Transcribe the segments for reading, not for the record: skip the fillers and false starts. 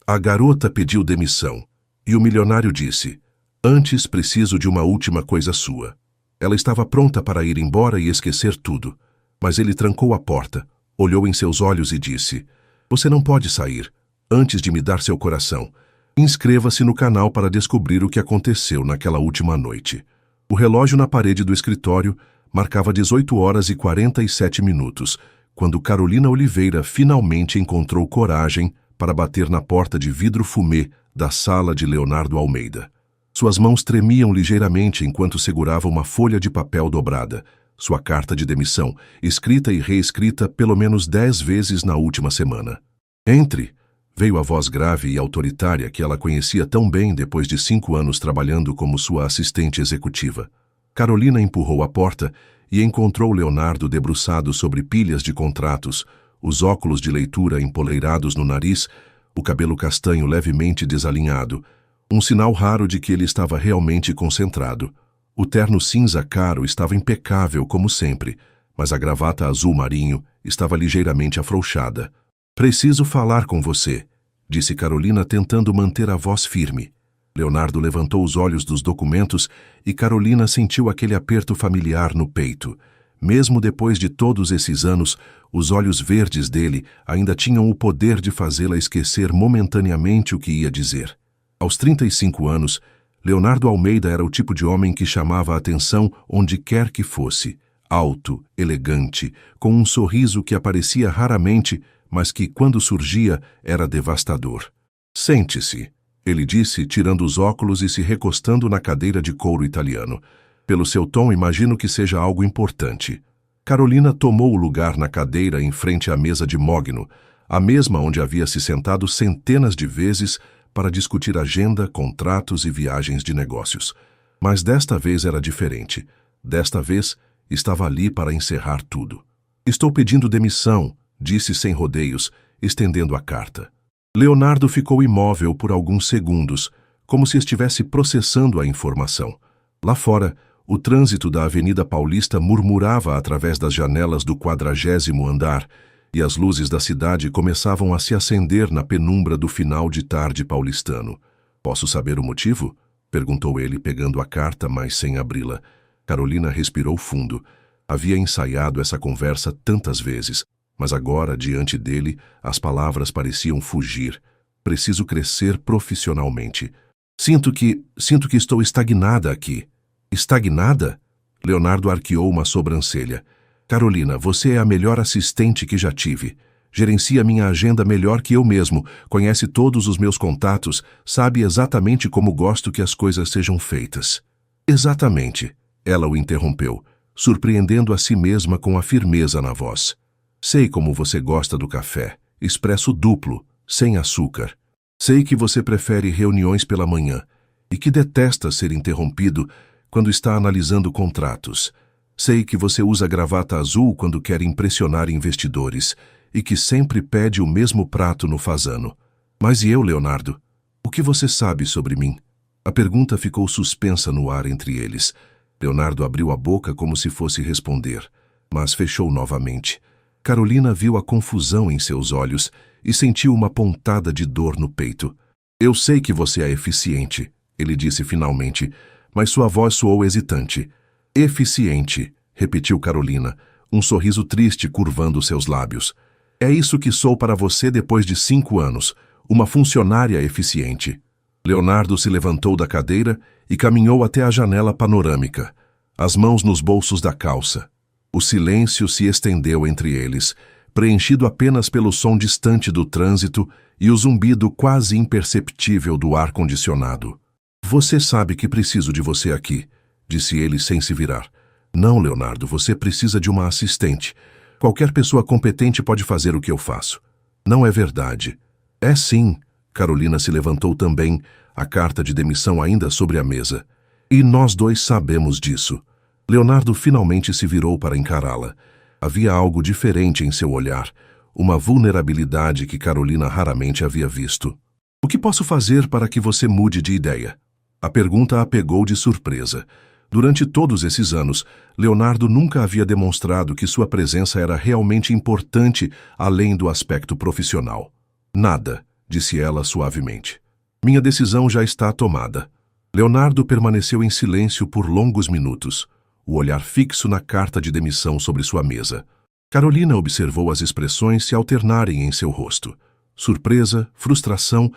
A garota pediu demissão, e o milionário disse: "Antes preciso de uma última coisa sua." Ela estava pronta para ir embora e esquecer tudo, mas ele trancou a porta, olhou em seus olhos e disse: "Você não pode sair, antes de me dar seu coração. Inscreva-se no canal para descobrir o que aconteceu naquela última noite." O relógio na parede do escritório marcava 18h47, quando Carolina Oliveira finalmente encontrou coragem para bater na porta de vidro fumê da sala de Leonardo Almeida. Suas mãos tremiam ligeiramente enquanto segurava uma folha de papel dobrada, sua carta de demissão, escrita e reescrita pelo menos 10 vezes na última semana. "Entre!" veio a voz grave e autoritária que ela conhecia tão bem depois de 5 anos trabalhando como sua assistente executiva. Carolina empurrou a porta e encontrou Leonardo debruçado sobre pilhas de contratos, os óculos de leitura empoleirados no nariz, o cabelo castanho levemente desalinhado, um sinal raro de que ele estava realmente concentrado. O terno cinza caro estava impecável como sempre, mas a gravata azul marinho estava ligeiramente afrouxada. "Preciso falar com você", disse Carolina tentando manter a voz firme. Leonardo levantou os olhos dos documentos e Carolina sentiu aquele aperto familiar no peito. Mesmo depois de todos esses anos, os olhos verdes dele ainda tinham o poder de fazê-la esquecer momentaneamente o que ia dizer. Aos 35 anos, Leonardo Almeida era o tipo de homem que chamava a atenção onde quer que fosse. Alto, elegante, com um sorriso que aparecia raramente, mas que, quando surgia, era devastador. "Sente-se", ele disse, tirando os óculos e se recostando na cadeira de couro italiano. "Pelo seu tom, imagino que seja algo importante." Carolina tomou o lugar na cadeira em frente à mesa de mogno, a mesma onde havia se sentado centenas de vezes para discutir agenda, contratos e viagens de negócios. Mas desta vez era diferente. Desta vez, estava ali para encerrar tudo. "Estou pedindo demissão", disse sem rodeios, estendendo a carta. Leonardo ficou imóvel por alguns segundos, como se estivesse processando a informação. Lá fora, o trânsito da Avenida Paulista murmurava através das janelas do 40º andar, e as luzes da cidade começavam a se acender na penumbra do final de tarde paulistano. "Posso saber o motivo?" perguntou ele, pegando a carta, mas sem abri-la. Carolina respirou fundo. Havia ensaiado essa conversa tantas vezes, mas agora, diante dele, as palavras pareciam fugir. "Preciso crescer profissionalmente. Sinto que estou estagnada aqui." "Estagnada?" Leonardo arqueou uma sobrancelha. "Carolina, você é a melhor assistente que já tive. Gerencia minha agenda melhor que eu mesmo, conhece todos os meus contatos, sabe exatamente como gosto que as coisas sejam feitas." "Exatamente", ela o interrompeu, surpreendendo a si mesma com a firmeza na voz. "Sei como você gosta do café, expresso duplo, sem açúcar. Sei que você prefere reuniões pela manhã e que detesta ser interrompido quando está analisando contratos. Sei que você usa gravata azul quando quer impressionar investidores e que sempre pede o mesmo prato no fazano. Mas e eu, Leonardo? O que você sabe sobre mim?" A pergunta ficou suspensa no ar entre eles. Leonardo abriu a boca como se fosse responder, mas fechou novamente. Carolina viu a confusão em seus olhos e sentiu uma pontada de dor no peito. "Eu sei que você é eficiente", ele disse finalmente, mas sua voz soou hesitante. "Eficiente", repetiu Carolina, um sorriso triste curvando seus lábios. "É isso que sou para você depois de 5 anos, uma funcionária eficiente." Leonardo se levantou da cadeira e caminhou até a janela panorâmica, as mãos nos bolsos da calça. O silêncio se estendeu entre eles, preenchido apenas pelo som distante do trânsito e o zumbido quase imperceptível do ar-condicionado. "Você sabe que preciso de você aqui", disse ele sem se virar. "Não, Leonardo, você precisa de uma assistente. Qualquer pessoa competente pode fazer o que eu faço." "Não é verdade." "É sim." Carolina se levantou também, a carta de demissão ainda sobre a mesa. "E nós dois sabemos disso." Leonardo finalmente se virou para encará-la. Havia algo diferente em seu olhar, uma vulnerabilidade que Carolina raramente havia visto. "O que posso fazer para que você mude de ideia?" A pergunta a pegou de surpresa. Durante todos esses anos, Leonardo nunca havia demonstrado que sua presença era realmente importante além do aspecto profissional. "Nada", disse ela suavemente. Minha decisão já está tomada. Leonardo permaneceu em silêncio por longos minutos, o olhar fixo na carta de demissão sobre sua mesa. Carolina observou as expressões se alternarem em seu rosto. Surpresa, frustração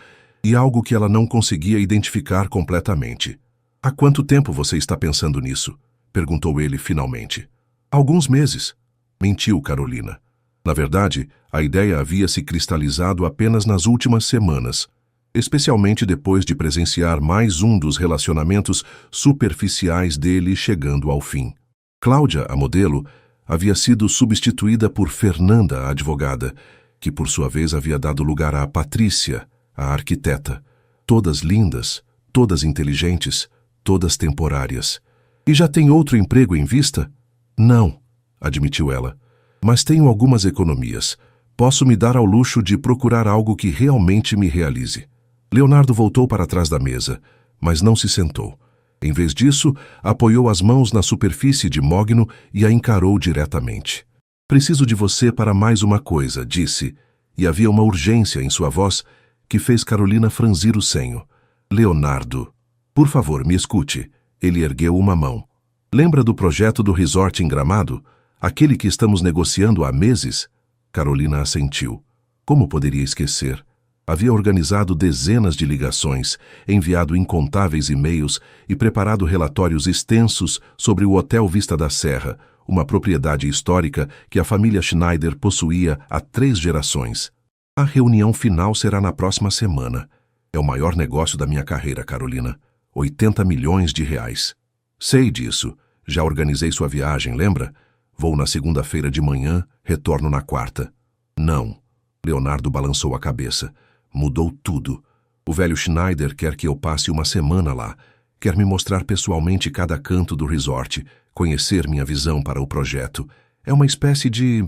e algo que ela não conseguia identificar completamente. Há quanto tempo você está pensando nisso? Perguntou ele finalmente. Alguns meses. Mentiu Carolina. Na verdade, a ideia havia se cristalizado apenas nas últimas semanas, especialmente depois de presenciar mais um dos relacionamentos superficiais dele chegando ao fim. Cláudia, a modelo, havia sido substituída por Fernanda, a advogada, que por sua vez havia dado lugar a Patrícia, a arquiteta. Todas lindas, todas inteligentes, todas temporárias. E já tem outro emprego em vista? Não, admitiu ela. Mas tenho algumas economias. Posso me dar ao luxo de procurar algo que realmente me realize. Leonardo voltou para trás da mesa, mas não se sentou. Em vez disso, apoiou as mãos na superfície de mogno e a encarou diretamente. Preciso de você para mais uma coisa, disse, e havia uma urgência em sua voz que fez Carolina franzir o senho. Leonardo, por favor, me escute. Ele ergueu uma mão. Lembra do projeto do resort em Gramado? Aquele que estamos negociando há meses? Carolina assentiu. Como poderia esquecer? Havia organizado dezenas de ligações, enviado incontáveis e-mails e preparado relatórios extensos sobre o Hotel Vista da Serra, uma propriedade histórica que a família Schneider possuía há 3 gerações. A reunião final será na próxima semana. É o maior negócio da minha carreira, Carolina. 80 milhões de reais. Sei disso. Já organizei sua viagem, lembra? Vou na segunda-feira de manhã, retorno na quarta. Não. Leonardo balançou a cabeça. Mudou tudo. O velho Schneider quer que eu passe uma semana lá. Quer me mostrar pessoalmente cada canto do resort, conhecer minha visão para o projeto. É uma espécie de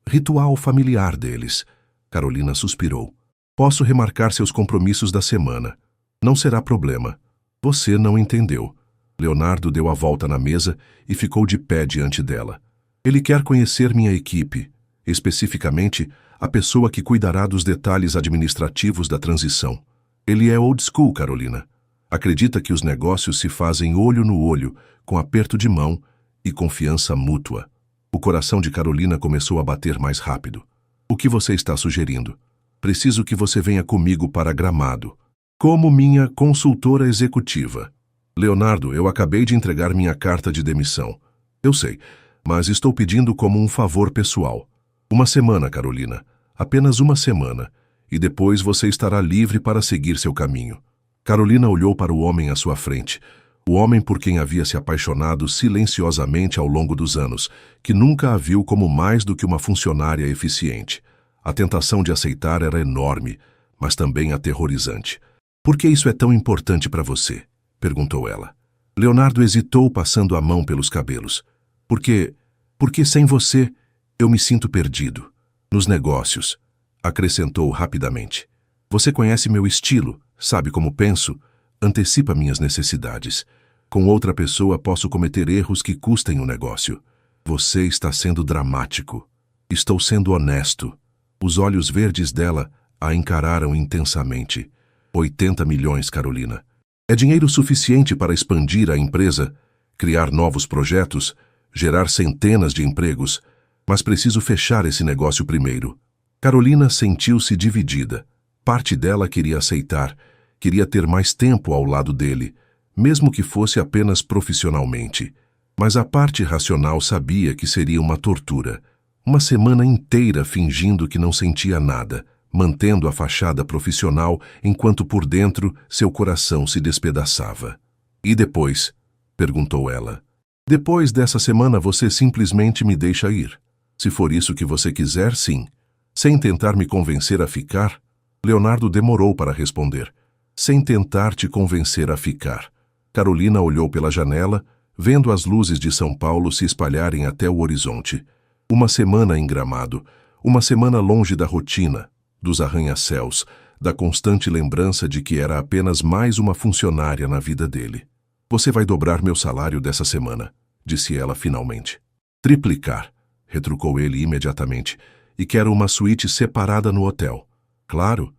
ritual familiar deles. Carolina suspirou. Posso remarcar seus compromissos da semana. Não será problema. Você não entendeu. Leonardo deu a volta na mesa e ficou de pé diante dela. Ele quer conhecer minha equipe, especificamente a pessoa que cuidará dos detalhes administrativos da transição. Ele é old school, Carolina. Acredita que os negócios se fazem olho no olho, com aperto de mão e confiança mútua. O coração de Carolina começou a bater mais rápido. O que você está sugerindo? Preciso que você venha comigo para Gramado, como minha consultora executiva. Leonardo, eu acabei de entregar minha carta de demissão. Eu sei, mas estou pedindo como um favor pessoal. Uma semana, Carolina. Apenas uma semana. E depois você estará livre para seguir seu caminho. Carolina olhou para o homem à sua frente. O homem por quem havia se apaixonado silenciosamente ao longo dos anos, que nunca a viu como mais do que uma funcionária eficiente. A tentação de aceitar era enorme, mas também aterrorizante. Por que isso é tão importante para você? Perguntou ela. Leonardo hesitou, passando a mão pelos cabelos. Porque sem você, eu me sinto perdido. Nos negócios, acrescentou rapidamente. Você conhece meu estilo, sabe como penso, antecipa minhas necessidades. Com outra pessoa posso cometer erros que custem o negócio. Você está sendo dramático. Estou sendo honesto. Os olhos verdes dela a encararam intensamente. 80 milhões, Carolina. É dinheiro suficiente para expandir a empresa, criar novos projetos, gerar centenas de empregos, mas preciso fechar esse negócio primeiro. Carolina sentiu-se dividida. Parte dela queria aceitar, queria ter mais tempo ao lado dele, mesmo que fosse apenas profissionalmente. Mas a parte racional sabia que seria uma tortura. Uma semana inteira fingindo que não sentia nada, mantendo a fachada profissional enquanto por dentro seu coração se despedaçava. E depois? Perguntou ela. Depois dessa semana você simplesmente me deixa ir. Se for isso que você quiser, sim. Sem tentar me convencer a ficar? Leonardo demorou para responder. Sem tentar te convencer a ficar. Carolina olhou pela janela, vendo as luzes de São Paulo se espalharem até o horizonte. Uma semana em Gramado, uma semana longe da rotina, dos arranha-céus, da constante lembrança de que era apenas mais uma funcionária na vida dele. Você vai dobrar meu salário dessa semana, disse ela finalmente. Triplicar, retrucou ele imediatamente, e quero uma suíte separada no hotel. Claro,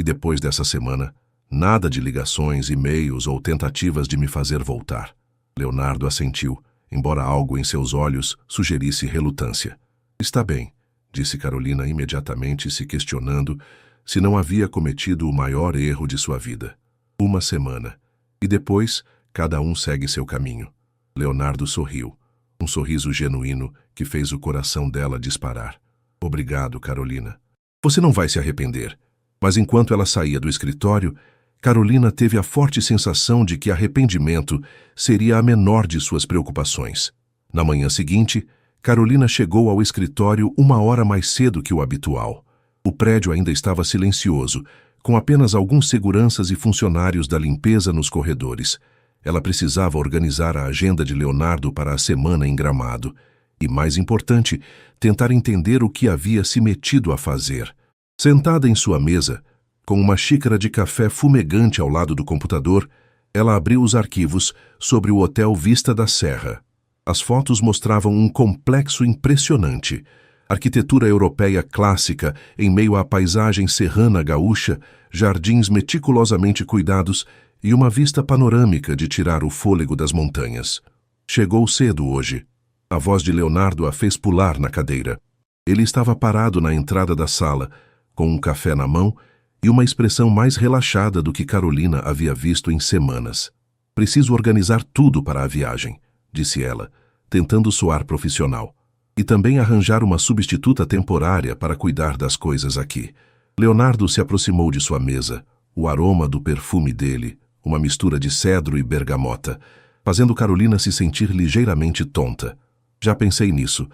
E depois dessa semana, nada de ligações, e-mails ou tentativas de me fazer voltar. Leonardo assentiu, embora algo em seus olhos sugerisse relutância. Está bem, disse Carolina imediatamente, se questionando se não havia cometido o maior erro de sua vida. Uma semana. E depois, cada um segue seu caminho. Leonardo sorriu, um sorriso genuíno que fez o coração dela disparar. Obrigado, Carolina. Você não vai se arrepender. Mas enquanto ela saía do escritório, Carolina teve a forte sensação de que arrependimento seria a menor de suas preocupações. Na manhã seguinte, Carolina chegou ao escritório 1 hora mais cedo que o habitual. O prédio ainda estava silencioso, com apenas alguns seguranças e funcionários da limpeza nos corredores. Ela precisava organizar a agenda de Leonardo para a semana em Gramado. E, mais importante, tentar entender o que havia se metido a fazer. Sentada em sua mesa, com uma xícara de café fumegante ao lado do computador, ela abriu os arquivos sobre o Hotel Vista da Serra. As fotos mostravam um complexo impressionante. Arquitetura europeia clássica em meio à paisagem serrana gaúcha, jardins meticulosamente cuidados e uma vista panorâmica de tirar o fôlego das montanhas. Chegou cedo hoje. A voz de Leonardo a fez pular na cadeira. Ele estava parado na entrada da sala, com um café na mão e uma expressão mais relaxada do que Carolina havia visto em semanas. Preciso organizar tudo para a viagem, disse ela, tentando soar profissional. E também arranjar uma substituta temporária para cuidar das coisas aqui. Leonardo se aproximou de sua mesa, o aroma do perfume dele, uma mistura de cedro e bergamota, fazendo Carolina se sentir ligeiramente tonta. Já pensei nisso.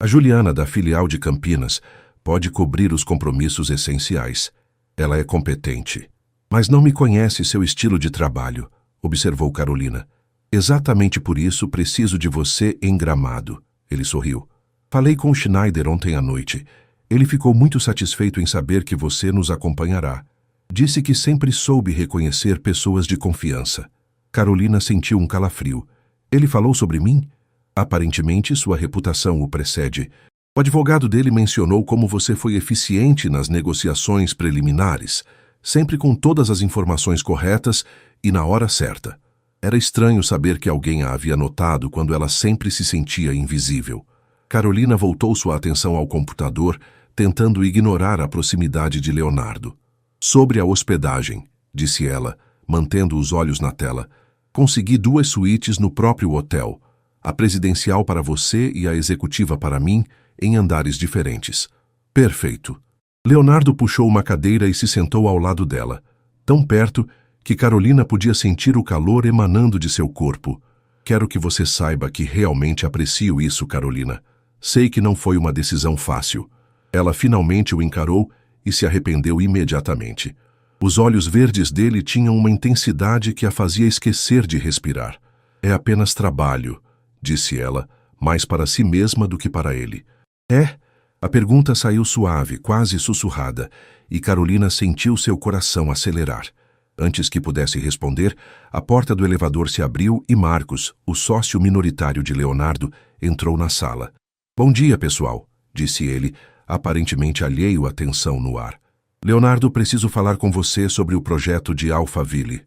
A Juliana, da filial de Campinas, pode cobrir os compromissos essenciais. Ela é competente. Mas não me conhece seu estilo de trabalho, observou Carolina. Exatamente por isso preciso de você em Gramado. Ele sorriu. Falei com o Schneider ontem à noite. Ele ficou muito satisfeito em saber que você nos acompanhará. Disse que sempre soube reconhecer pessoas de confiança. Carolina sentiu um calafrio. Ele falou sobre mim? Aparentemente, sua reputação o precede. O advogado dele mencionou como você foi eficiente nas negociações preliminares, sempre com todas as informações corretas e na hora certa. Era estranho saber que alguém a havia notado quando ela sempre se sentia invisível. Carolina voltou sua atenção ao computador, tentando ignorar a proximidade de Leonardo. Sobre a hospedagem, disse ela, mantendo os olhos na tela. Consegui 2 suítes no próprio hotel. A presidencial para você e a executiva para mim, em andares diferentes. Perfeito. Leonardo puxou uma cadeira e se sentou ao lado dela, tão perto que Carolina podia sentir o calor emanando de seu corpo. Quero que você saiba que realmente aprecio isso, Carolina. Sei que não foi uma decisão fácil. Ela finalmente o encarou e se arrependeu imediatamente. Os olhos verdes dele tinham uma intensidade que a fazia esquecer de respirar. É apenas trabalho, disse ela, mais para si mesma do que para ele. É? A pergunta saiu suave, quase sussurrada, e Carolina sentiu seu coração acelerar. Antes que pudesse responder, a porta do elevador se abriu e Marcos, o sócio minoritário de Leonardo, entrou na sala. Bom dia, pessoal, disse ele, aparentemente alheio à tensão no ar. Leonardo, preciso falar com você sobre o projeto de Alphaville.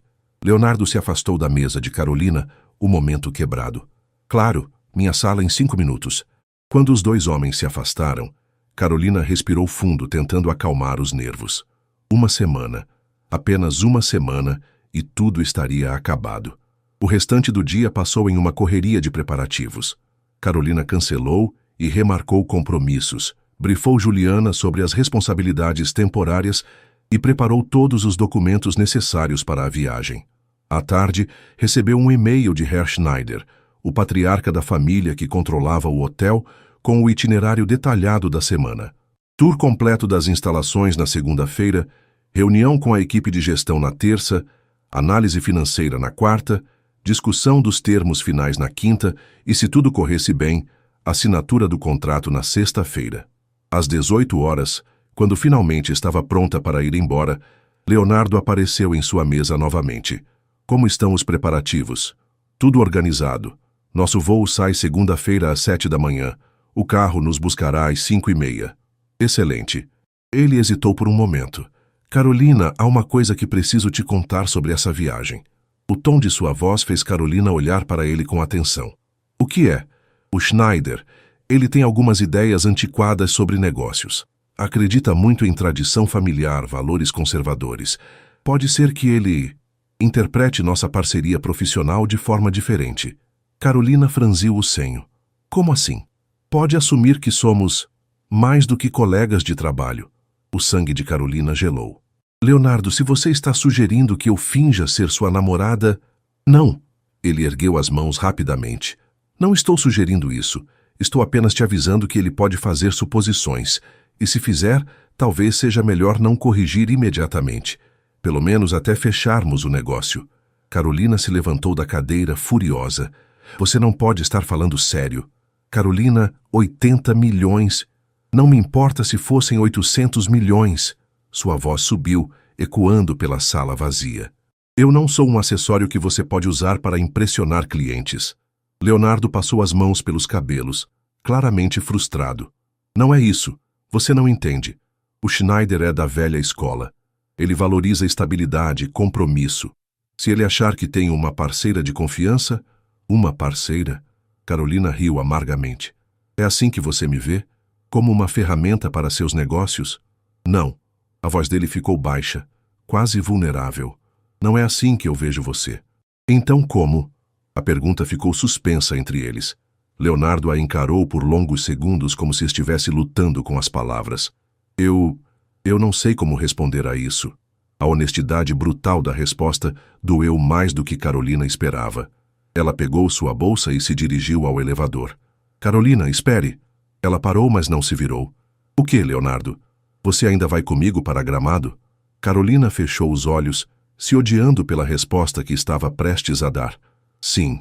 Leonardo se afastou da mesa de Carolina, o momento quebrado. Claro, minha sala em 5 minutos. Quando os 2 homens se afastaram, Carolina respirou fundo, tentando acalmar os nervos. 1 semana. Apenas 1 semana e tudo estaria acabado. O restante do dia passou em uma correria de preparativos. Carolina cancelou e remarcou compromissos, brifou Juliana sobre as responsabilidades temporárias e preparou todos os documentos necessários para a viagem. À tarde, recebeu um e-mail de Herr Schneider, o patriarca da família que controlava o hotel, com o itinerário detalhado da semana. Tour completo das instalações na segunda-feira, reunião com a equipe de gestão na terça, análise financeira na quarta, discussão dos termos finais na quinta e, se tudo corresse bem, assinatura do contrato na sexta-feira. Às 18 horas, quando finalmente estava pronta para ir embora, Leonardo apareceu em sua mesa novamente. Como estão os preparativos? Tudo organizado. Nosso voo sai segunda-feira às 7 da manhã. O carro nos buscará às 5:30. Excelente. Ele hesitou por um momento. Carolina, há uma coisa que preciso te contar sobre essa viagem. O tom de sua voz fez Carolina olhar para ele com atenção. O que é? O Schneider. Ele tem algumas ideias antiquadas sobre negócios. Acredita muito em tradição familiar, valores conservadores. Pode ser que ele interprete nossa parceria profissional de forma diferente. Carolina franziu o senho. Como assim? Pode assumir que somos mais do que colegas de trabalho. O sangue de Carolina gelou. Leonardo, se você está sugerindo que eu finja ser sua namorada... Não. Ele ergueu as mãos rapidamente. Não estou sugerindo isso. Estou apenas te avisando que ele pode fazer suposições. E se fizer, talvez seja melhor não corrigir imediatamente. Pelo menos até fecharmos o negócio. Carolina se levantou da cadeira, furiosa. Você não pode estar falando sério. Carolina, 80 milhões... Não me importa se fossem 800 milhões. Sua voz subiu, ecoando pela sala vazia. Eu não sou um acessório que você pode usar para impressionar clientes. Leonardo passou as mãos pelos cabelos, claramente frustrado. Não é isso. Você não entende. O Schneider é da velha escola. Ele valoriza estabilidade e compromisso. Se ele achar que tem uma parceira de confiança... Uma parceira? Carolina riu amargamente. É assim que você me vê? Como uma ferramenta para seus negócios? Não. A voz dele ficou baixa, quase vulnerável. Não é assim que eu vejo você. Então como? A pergunta ficou suspensa entre eles. Leonardo a encarou por longos segundos como se estivesse lutando com as palavras. Eu não sei como responder a isso. A honestidade brutal da resposta doeu mais do que Carolina esperava. Ela pegou sua bolsa e se dirigiu ao elevador. Carolina, espere. Ela parou, mas não se virou. O que, Leonardo? Você ainda vai comigo para Gramado? Carolina fechou os olhos, se odiando pela resposta que estava prestes a dar. Sim,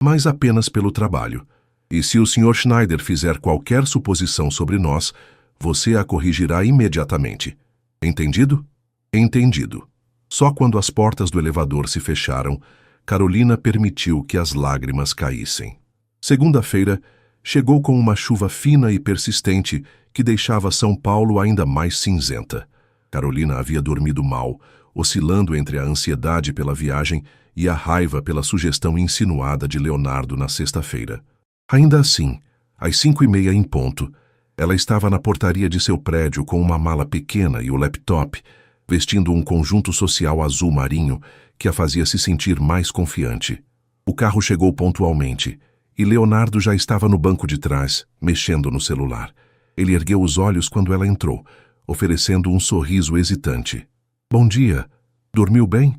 mas apenas pelo trabalho. E se o Sr. Schneider fizer qualquer suposição sobre nós, você a corrigirá imediatamente. Entendido? Entendido. Só quando as portas do elevador se fecharam, Carolina permitiu que as lágrimas caíssem. Segunda-feira, chegou com uma chuva fina e persistente que deixava São Paulo ainda mais cinzenta. Carolina havia dormido mal, oscilando entre a ansiedade pela viagem e a raiva pela sugestão insinuada de Leonardo na sexta-feira. Ainda assim, às 5:30 em ponto, ela estava na portaria de seu prédio com uma mala pequena e o laptop, vestindo um conjunto social azul marinho que a fazia se sentir mais confiante. O carro chegou pontualmente, e Leonardo já estava no banco de trás, mexendo no celular. Ele ergueu os olhos quando ela entrou, oferecendo um sorriso hesitante. Bom dia. Dormiu bem?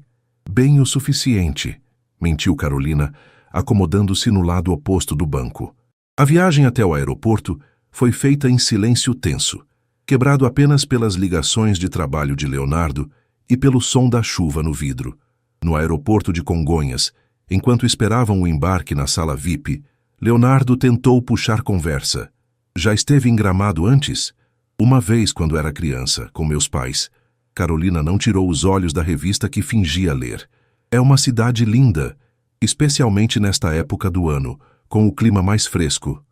Bem o suficiente, mentiu Carolina, acomodando-se no lado oposto do banco. A viagem até o aeroporto foi feita em silêncio tenso, quebrado apenas pelas ligações de trabalho de Leonardo e pelo som da chuva no vidro. No aeroporto de Congonhas, enquanto esperavam o embarque na sala VIP, Leonardo tentou puxar conversa. Já esteve em Gramado antes? Uma vez quando era criança, com meus pais. Carolina não tirou os olhos da revista que fingia ler. É uma cidade linda, especialmente nesta época do ano, com o clima mais fresco.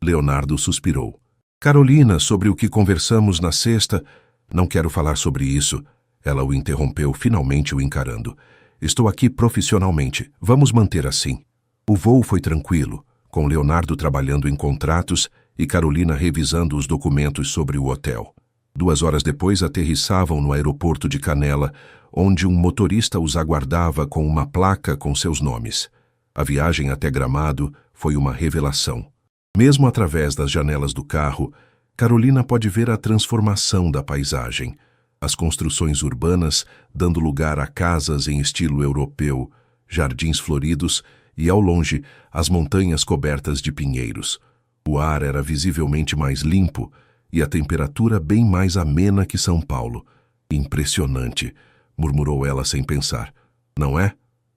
Leonardo suspirou. Carolina, sobre o que conversamos na sexta... Não quero falar sobre isso. Ela o interrompeu, finalmente o encarando. Estou aqui profissionalmente. Vamos manter assim. O voo foi tranquilo, com Leonardo trabalhando em contratos e Carolina revisando os documentos sobre o hotel. 2 horas depois aterrissavam no aeroporto de Canela, onde um motorista os aguardava com uma placa com seus nomes. A viagem até Gramado foi uma revelação. Mesmo através das janelas do carro, Carolina pode ver a transformação da paisagem. As construções urbanas dando lugar a casas em estilo europeu, jardins floridos e, ao longe, as montanhas cobertas de pinheiros. O ar era visivelmente mais limpo e a temperatura bem mais amena que São Paulo. Impressionante, murmurou ela sem pensar. Não é?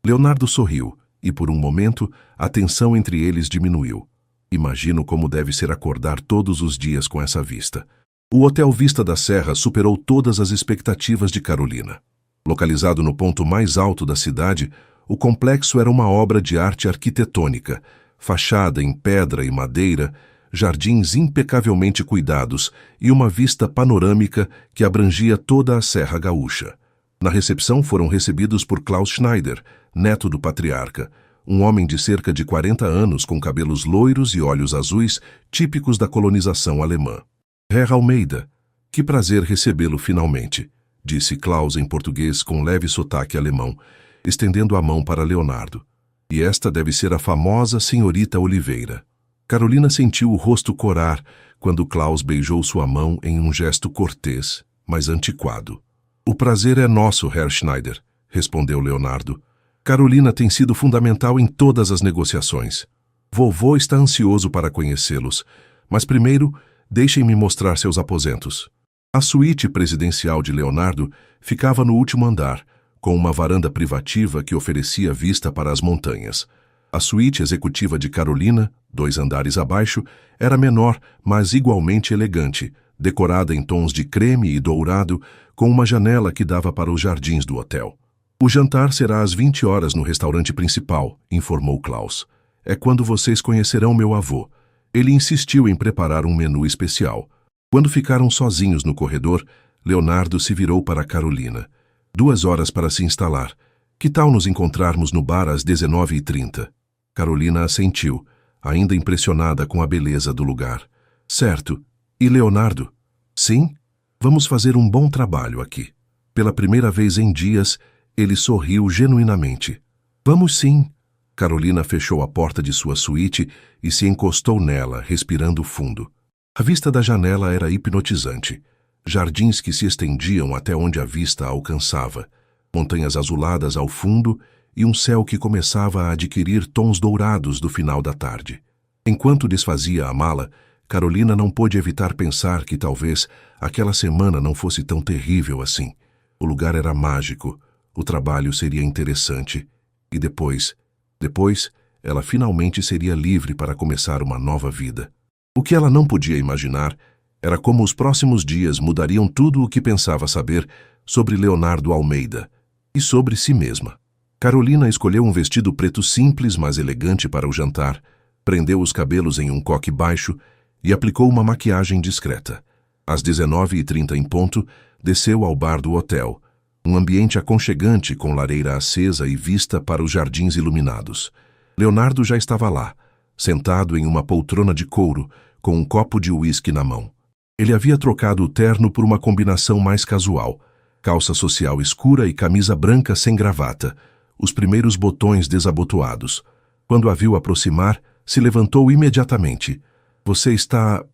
Leonardo sorriu e, por um momento, a tensão entre eles diminuiu. Imagino como deve ser acordar todos os dias com essa vista. O Hotel Vista da Serra superou todas as expectativas de Carolina. Localizado no ponto mais alto da cidade, o complexo era uma obra de arte arquitetônica, fachada em pedra e madeira, jardins impecavelmente cuidados e uma vista panorâmica que abrangia toda a Serra Gaúcha. Na recepção foram recebidos por Klaus Schneider, neto do patriarca, um homem de cerca de 40 anos com cabelos loiros e olhos azuis, típicos da colonização alemã. Herr Almeida, que prazer recebê-lo finalmente, disse Klaus em português com leve sotaque alemão, estendendo a mão para Leonardo. E esta deve ser a famosa senhorita Oliveira. Carolina sentiu o rosto corar quando Klaus beijou sua mão em um gesto cortês, mas antiquado. O prazer é nosso, Herr Schneider, respondeu Leonardo. Carolina tem sido fundamental em todas as negociações. Vovô está ansioso para conhecê-los, mas primeiro deixem-me mostrar seus aposentos. A suíte presidencial de Leonardo ficava no último andar, com uma varanda privativa que oferecia vista para as montanhas. A suíte executiva de Carolina, 2 andares abaixo, era menor, mas igualmente elegante, decorada em tons de creme e dourado, com uma janela que dava para os jardins do hotel. O jantar será às 20 horas no restaurante principal, informou Klaus. É quando vocês conhecerão meu avô. Ele insistiu em preparar um menu especial. Quando ficaram sozinhos no corredor, Leonardo se virou para Carolina. 2 horas para se instalar. Que tal nos encontrarmos no bar às 19h30? Carolina assentiu, ainda impressionada com a beleza do lugar. Certo. E Leonardo? Sim? Vamos fazer um bom trabalho aqui. Pela primeira vez em dias, ele sorriu genuinamente. Vamos sim. Carolina fechou a porta de sua suíte e se encostou nela, respirando fundo. A vista da janela era hipnotizante. Jardins que se estendiam até onde a vista alcançava, montanhas azuladas ao fundo e um céu que começava a adquirir tons dourados do final da tarde. Enquanto desfazia a mala, Carolina não pôde evitar pensar que talvez aquela semana não fosse tão terrível assim. O lugar era mágico, o trabalho seria interessante e depois, ela finalmente seria livre para começar uma nova vida. O que ela não podia imaginar era como os próximos dias mudariam tudo o que pensava saber sobre Leonardo Almeida e sobre si mesma. Carolina escolheu um vestido preto simples, mas elegante para o jantar, prendeu os cabelos em um coque baixo e aplicou uma maquiagem discreta. Às 19h30 em ponto, desceu ao bar do hotel, um ambiente aconchegante com lareira acesa e vista para os jardins iluminados. Leonardo já estava lá, sentado em uma poltrona de couro, com um copo de uísque na mão. Ele havia trocado o terno por uma combinação mais casual, calça social escura e camisa branca sem gravata, os primeiros botões desabotoados. Quando a viu aproximar, se levantou imediatamente. Você está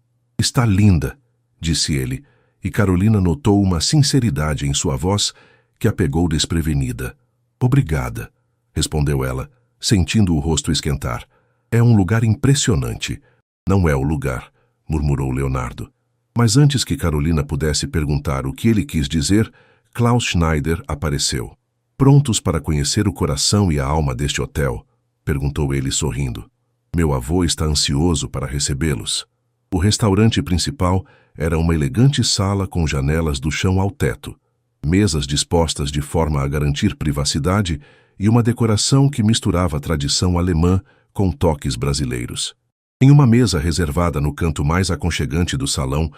linda, disse ele, e Carolina notou uma sinceridade em sua voz que a pegou desprevenida. Obrigada, respondeu ela, sentindo o rosto esquentar. É um lugar impressionante. Não é o lugar, murmurou Leonardo. Mas antes que Carolina pudesse perguntar o que ele quis dizer, Klaus Schneider apareceu. Prontos para conhecer o coração e a alma deste hotel? Perguntou ele sorrindo. Meu avô está ansioso para recebê-los. O restaurante principal era uma elegante sala com janelas do chão ao teto, mesas dispostas de forma a garantir privacidade e uma decoração que misturava a tradição alemã com toques brasileiros. Em uma mesa reservada no canto mais aconchegante do salão,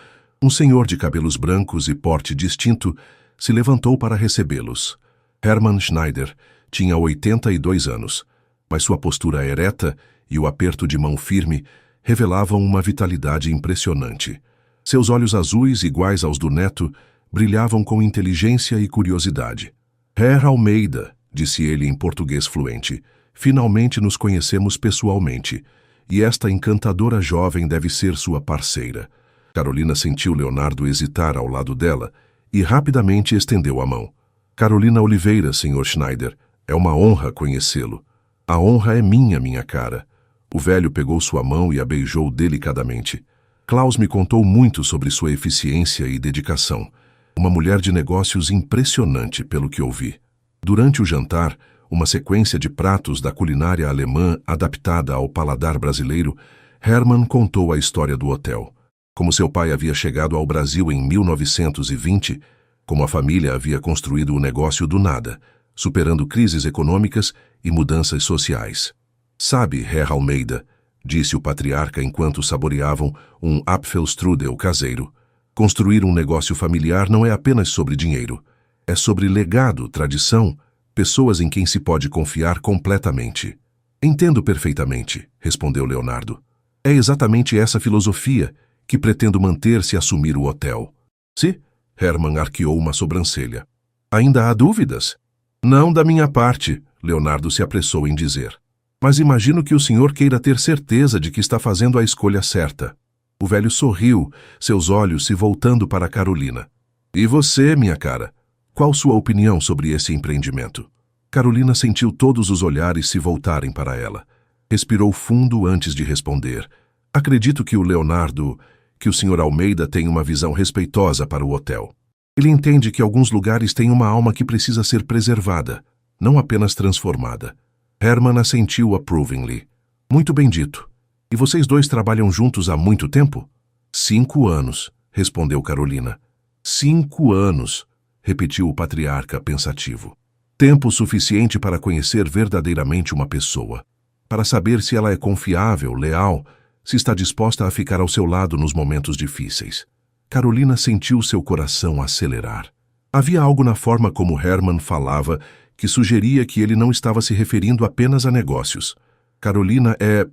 um senhor de cabelos brancos e porte distinto se levantou para recebê-los. Hermann Schneider tinha 82 anos, mas sua postura ereta e o aperto de mão firme revelavam uma vitalidade impressionante. Seus olhos azuis, iguais aos do neto, brilhavam com inteligência e curiosidade. Herr Almeida, disse ele em português fluente, finalmente nos conhecemos pessoalmente, e esta encantadora jovem deve ser sua parceira. Carolina sentiu Leonardo hesitar ao lado dela e rapidamente estendeu a mão. Carolina Oliveira, Sr. Schneider, é uma honra conhecê-lo. A honra é minha cara. O velho pegou sua mão e a beijou delicadamente. Klaus me contou muito sobre sua eficiência e dedicação. Uma mulher de negócios impressionante, pelo que ouvi. Durante o jantar, uma sequência de pratos da culinária alemã adaptada ao paladar brasileiro, Hermann contou a história do hotel. Como seu pai havia chegado ao Brasil em 1920, como a família havia construído o negócio do nada, superando crises econômicas e mudanças sociais. Sabe, Herr Almeida, disse o patriarca enquanto saboreavam um Apfelstrudel caseiro. Construir um negócio familiar não é apenas sobre dinheiro. É sobre legado, tradição, pessoas em quem se pode confiar completamente. Entendo perfeitamente, respondeu Leonardo. É exatamente essa filosofia que pretendo manter se assumir o hotel. Se? Herman arqueou uma sobrancelha. Ainda há dúvidas? Não da minha parte, Leonardo se apressou em dizer. Mas imagino que o senhor queira ter certeza de que está fazendo a escolha certa. O velho sorriu, seus olhos se voltando para Carolina. E você, minha cara? Qual sua opinião sobre esse empreendimento? Carolina sentiu todos os olhares se voltarem para ela. Respirou fundo antes de responder. Acredito que o Sr. Almeida tem uma visão respeitosa para o hotel. Ele entende que alguns lugares têm uma alma que precisa ser preservada, não apenas transformada. Herman assentiu approvingly. Muito bem dito. E vocês dois trabalham juntos há muito tempo? 5 anos, respondeu Carolina. 5 anos, repetiu o patriarca pensativo. Tempo suficiente para conhecer verdadeiramente uma pessoa, para saber se ela é confiável, leal, se está disposta a ficar ao seu lado nos momentos difíceis. Carolina sentiu seu coração acelerar. Havia algo na forma como Herman falava que sugeria que ele não estava se referindo apenas a negócios. Carolina é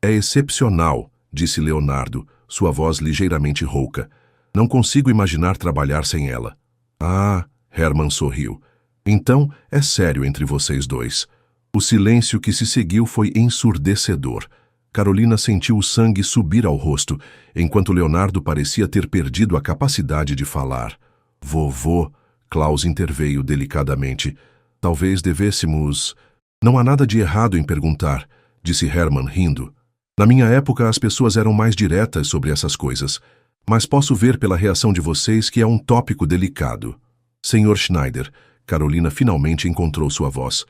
excepcional, disse Leonardo, sua voz ligeiramente rouca. Não consigo imaginar trabalhar sem ela. Ah, Herman sorriu. Então, é sério entre vocês dois. O silêncio que se seguiu foi ensurdecedor. Carolina sentiu o sangue subir ao rosto, enquanto Leonardo parecia ter perdido a capacidade de falar. Vovô, Klaus interveio delicadamente. Talvez devêssemos... Não há nada de errado em perguntar, disse Herman rindo. Na minha época as pessoas eram mais diretas sobre essas coisas, mas posso ver pela reação de vocês que é um tópico delicado. Sr. Schneider, Carolina finalmente encontrou sua voz.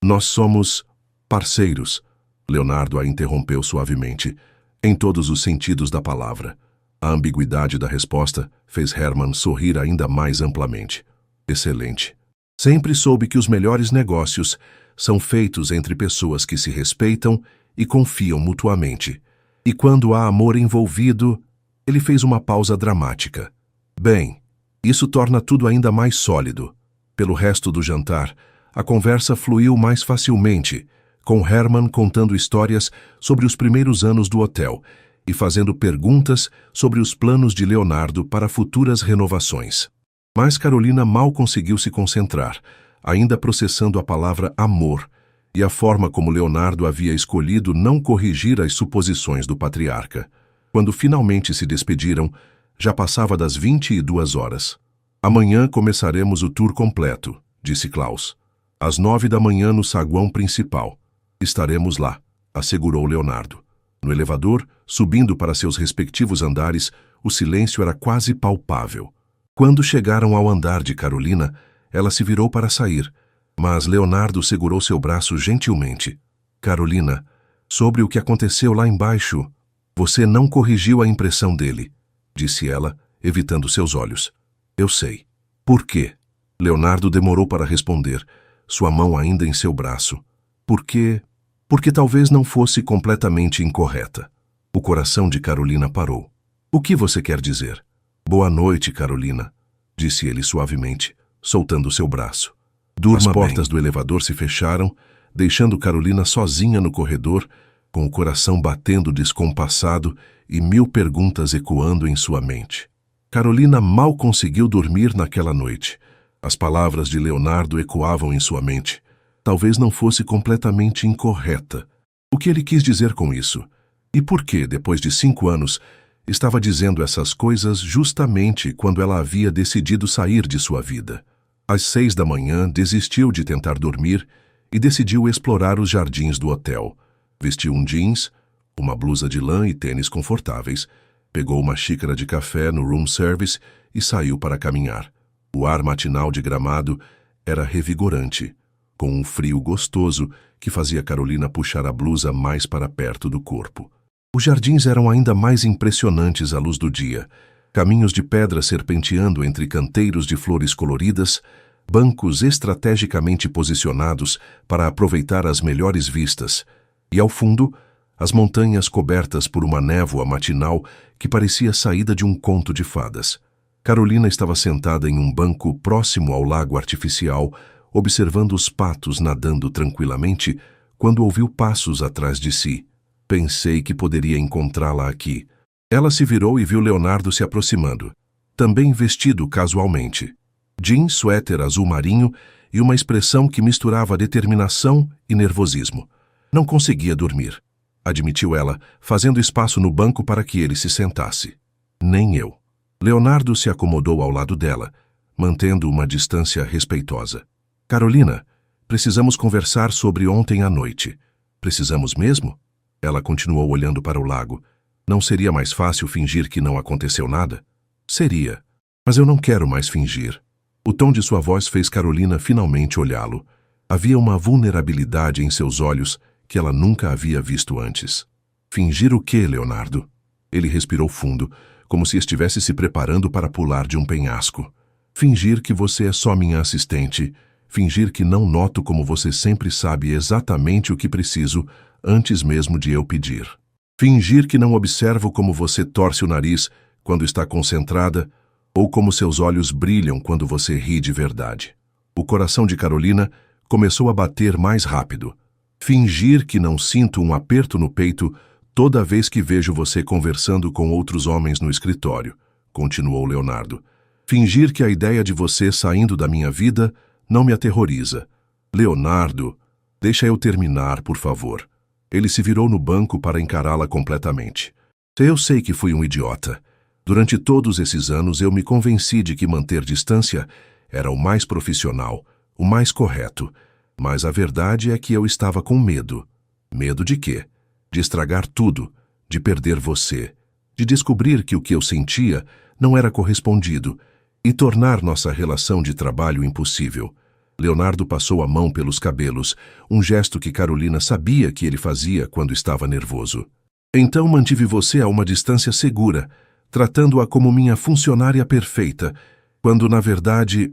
Nós somos parceiros. Leonardo a interrompeu suavemente, em todos os sentidos da palavra. A ambiguidade da resposta fez Herman sorrir ainda mais amplamente. Excelente. Sempre soube que os melhores negócios são feitos entre pessoas que se respeitam e confiam mutuamente. E quando há amor envolvido, ele fez uma pausa dramática. Bem, isso torna tudo ainda mais sólido. Pelo resto do jantar, a conversa fluiu mais facilmente, com Herman contando histórias sobre os primeiros anos do hotel e fazendo perguntas sobre os planos de Leonardo para futuras renovações. Mas Carolina mal conseguiu se concentrar, ainda processando a palavra amor e a forma como Leonardo havia escolhido não corrigir as suposições do patriarca. Quando finalmente se despediram, já passava das 22 horas. Amanhã começaremos o tour completo, disse Klaus. Às 9 da manhã no saguão principal. Estaremos lá, assegurou Leonardo. No elevador, subindo para seus respectivos andares, o silêncio era quase palpável. Quando chegaram ao andar de Carolina, ela se virou para sair, mas Leonardo segurou seu braço gentilmente. Carolina, sobre o que aconteceu lá embaixo, você não corrigiu a impressão dele, disse ela, evitando seus olhos. Eu sei. Por quê? Leonardo demorou para responder, sua mão ainda em seu braço. Porque talvez não fosse completamente incorreta. O coração de Carolina parou. O que você quer dizer? Boa noite, Carolina, disse ele suavemente, soltando seu braço. As portas do elevador se fecharam, deixando Carolina sozinha no corredor, com o coração batendo descompassado e 1000 perguntas ecoando em sua mente. Carolina mal conseguiu dormir naquela noite. As palavras de Leonardo ecoavam em sua mente. Talvez não fosse completamente incorreta. O que ele quis dizer com isso? E por que, depois de 5 anos, estava dizendo essas coisas justamente quando ela havia decidido sair de sua vida? Às 6 da manhã, desistiu de tentar dormir e decidiu explorar os jardins do hotel. Vestiu um jeans, uma blusa de lã e tênis confortáveis, pegou uma xícara de café no room service e saiu para caminhar. O ar matinal de Gramado era revigorante, com um frio gostoso que fazia Carolina puxar a blusa mais para perto do corpo. Os jardins eram ainda mais impressionantes à luz do dia. Caminhos de pedra serpenteando entre canteiros de flores coloridas, bancos estrategicamente posicionados para aproveitar as melhores vistas, e ao fundo, as montanhas cobertas por uma névoa matinal que parecia saída de um conto de fadas. Carolina estava sentada em um banco próximo ao lago artificial, observando os patos nadando tranquilamente, quando ouviu passos atrás de si. Pensei que poderia encontrá-la aqui. Ela se virou e viu Leonardo se aproximando, também vestido casualmente. Jeans, suéter azul marinho e uma expressão que misturava determinação e nervosismo. Não conseguia dormir, admitiu ela, fazendo espaço no banco para que ele se sentasse. Nem eu. Leonardo se acomodou ao lado dela, mantendo uma distância respeitosa. Carolina, precisamos conversar sobre ontem à noite. Precisamos mesmo? Ela continuou olhando para o lago. Não seria mais fácil fingir que não aconteceu nada? Seria, mas eu não quero mais fingir. O tom de sua voz fez Carolina finalmente olhá-lo. Havia uma vulnerabilidade em seus olhos que ela nunca havia visto antes. Fingir o quê, Leonardo? Ele respirou fundo, como se estivesse se preparando para pular de um penhasco. Fingir que você é só minha assistente. Fingir que não noto como você sempre sabe exatamente o que preciso antes mesmo de eu pedir. Fingir que não observo como você torce o nariz quando está concentrada ou como seus olhos brilham quando você ri de verdade. O coração de Carolina começou a bater mais rápido. Fingir que não sinto um aperto no peito toda vez que vejo você conversando com outros homens no escritório, continuou Leonardo. Fingir que a ideia de você saindo da minha vida não me aterroriza. Leonardo, deixa eu terminar, por favor. Ele se virou no banco para encará-la completamente. Eu sei que fui um idiota. Durante todos esses anos eu me convenci de que manter distância era o mais profissional, o mais correto. Mas a verdade é que eu estava com medo. Medo de quê? De estragar tudo, de perder você, de descobrir que o que eu sentia não era correspondido e tornar nossa relação de trabalho impossível. Leonardo passou a mão pelos cabelos, um gesto que Carolina sabia que ele fazia quando estava nervoso. Então mantive você a uma distância segura, tratando-a como minha funcionária perfeita, quando na verdade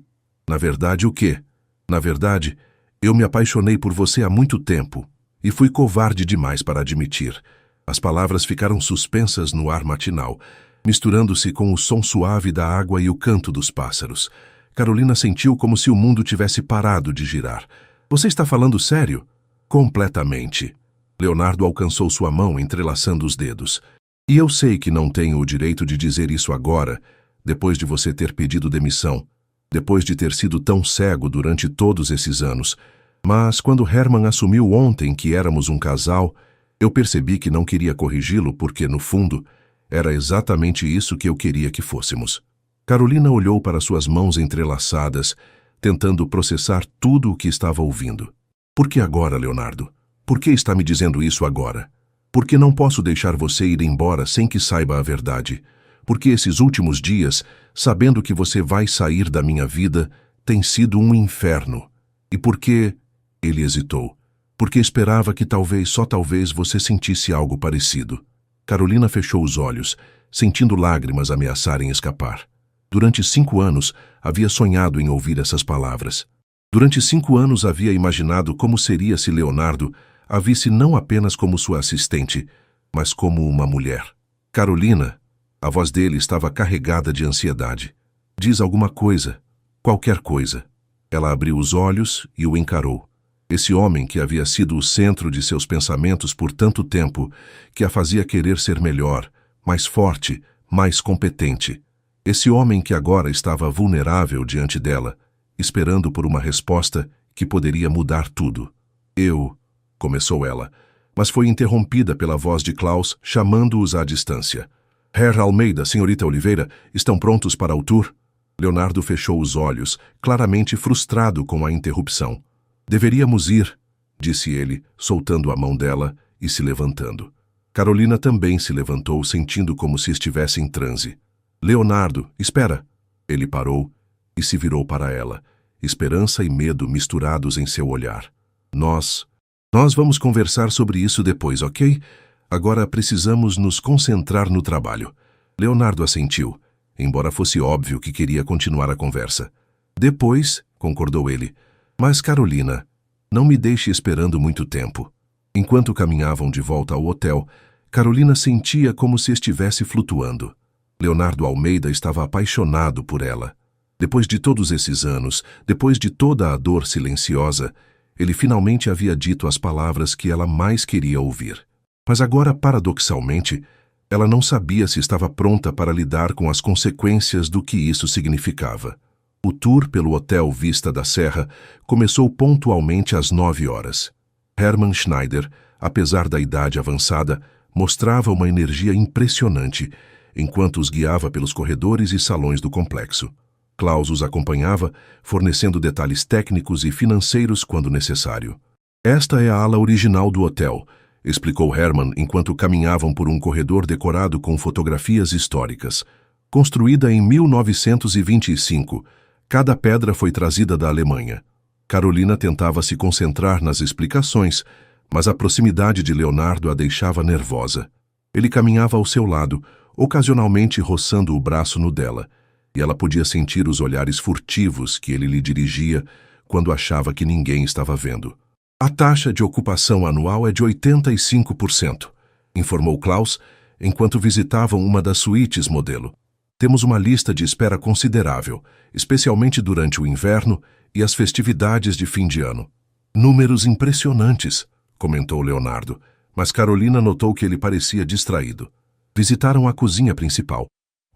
o quê? Na verdade, eu me apaixonei por você há muito tempo e fui covarde demais para admitir. As palavras ficaram suspensas no ar matinal, misturando-se com o som suave da água e o canto dos pássaros. Carolina sentiu como se o mundo tivesse parado de girar. Você está falando sério? Completamente. Leonardo alcançou sua mão, entrelaçando os dedos. E eu sei que não tenho o direito de dizer isso agora, depois de você ter pedido demissão, depois de ter sido tão cego durante todos esses anos. Mas quando Herman assumiu ontem que éramos um casal, eu percebi que não queria corrigi-lo porque, no fundo, era exatamente isso que eu queria que fôssemos. Carolina olhou para suas mãos entrelaçadas, tentando processar tudo o que estava ouvindo. Por que agora, Leonardo? Por que está me dizendo isso agora? Por que não posso deixar você ir embora sem que saiba a verdade? Porque esses últimos dias, sabendo que você vai sair da minha vida, tem sido um inferno. E por que... Ele hesitou. Porque esperava que talvez, só talvez, você sentisse algo parecido. Carolina fechou os olhos, sentindo lágrimas ameaçarem escapar. Durante 5 anos, havia sonhado em ouvir essas palavras. Durante 5 anos havia imaginado como seria se Leonardo a visse não apenas como sua assistente, mas como uma mulher. Carolina, a voz dele estava carregada de ansiedade. Diz alguma coisa, qualquer coisa. Ela abriu os olhos e o encarou. Esse homem que havia sido o centro de seus pensamentos por tanto tempo, que a fazia querer ser melhor, mais forte, mais competente. Esse homem que agora estava vulnerável diante dela, esperando por uma resposta que poderia mudar tudo. Começou ela, mas foi interrompida pela voz de Klaus, chamando-os à distância. Herr Almeida, senhorita Oliveira, estão prontos para o tour? Leonardo fechou os olhos, claramente frustrado com a interrupção. Deveríamos ir, disse ele, soltando a mão dela e se levantando. Carolina também se levantou, sentindo como se estivesse em transe. Leonardo, espera! Ele parou e se virou para ela, esperança e medo misturados em seu olhar. Nós vamos conversar sobre isso depois, ok? Agora precisamos nos concentrar no trabalho. Leonardo assentiu, embora fosse óbvio que queria continuar a conversa. Depois, concordou ele. Mas, Carolina, não me deixe esperando muito tempo. Enquanto caminhavam de volta ao hotel, Carolina sentia como se estivesse flutuando. Leonardo Almeida estava apaixonado por ela. Depois de todos esses anos, depois de toda a dor silenciosa, ele finalmente havia dito as palavras que ela mais queria ouvir. Mas agora, paradoxalmente, ela não sabia se estava pronta para lidar com as consequências do que isso significava. O tour pelo Hotel Vista da Serra começou pontualmente às 9 horas. Hermann Schneider, apesar da idade avançada, mostrava uma energia impressionante, enquanto os guiava pelos corredores e salões do complexo. Klaus os acompanhava, fornecendo detalhes técnicos e financeiros quando necessário. Esta é a ala original do hotel, explicou Hermann enquanto caminhavam por um corredor decorado com fotografias históricas. Construída em 1925, cada pedra foi trazida da Alemanha. Carolina tentava se concentrar nas explicações, mas a proximidade de Leonardo a deixava nervosa. Ele caminhava ao seu lado, ocasionalmente roçando o braço no dela, e ela podia sentir os olhares furtivos que ele lhe dirigia quando achava que ninguém estava vendo. A taxa de ocupação anual é de 85%, informou Klaus, enquanto visitavam uma das suítes modelo. Temos uma lista de espera considerável, especialmente durante o inverno e as festividades de fim de ano. Números impressionantes, comentou Leonardo, mas Carolina notou que ele parecia distraído. Visitaram a cozinha principal,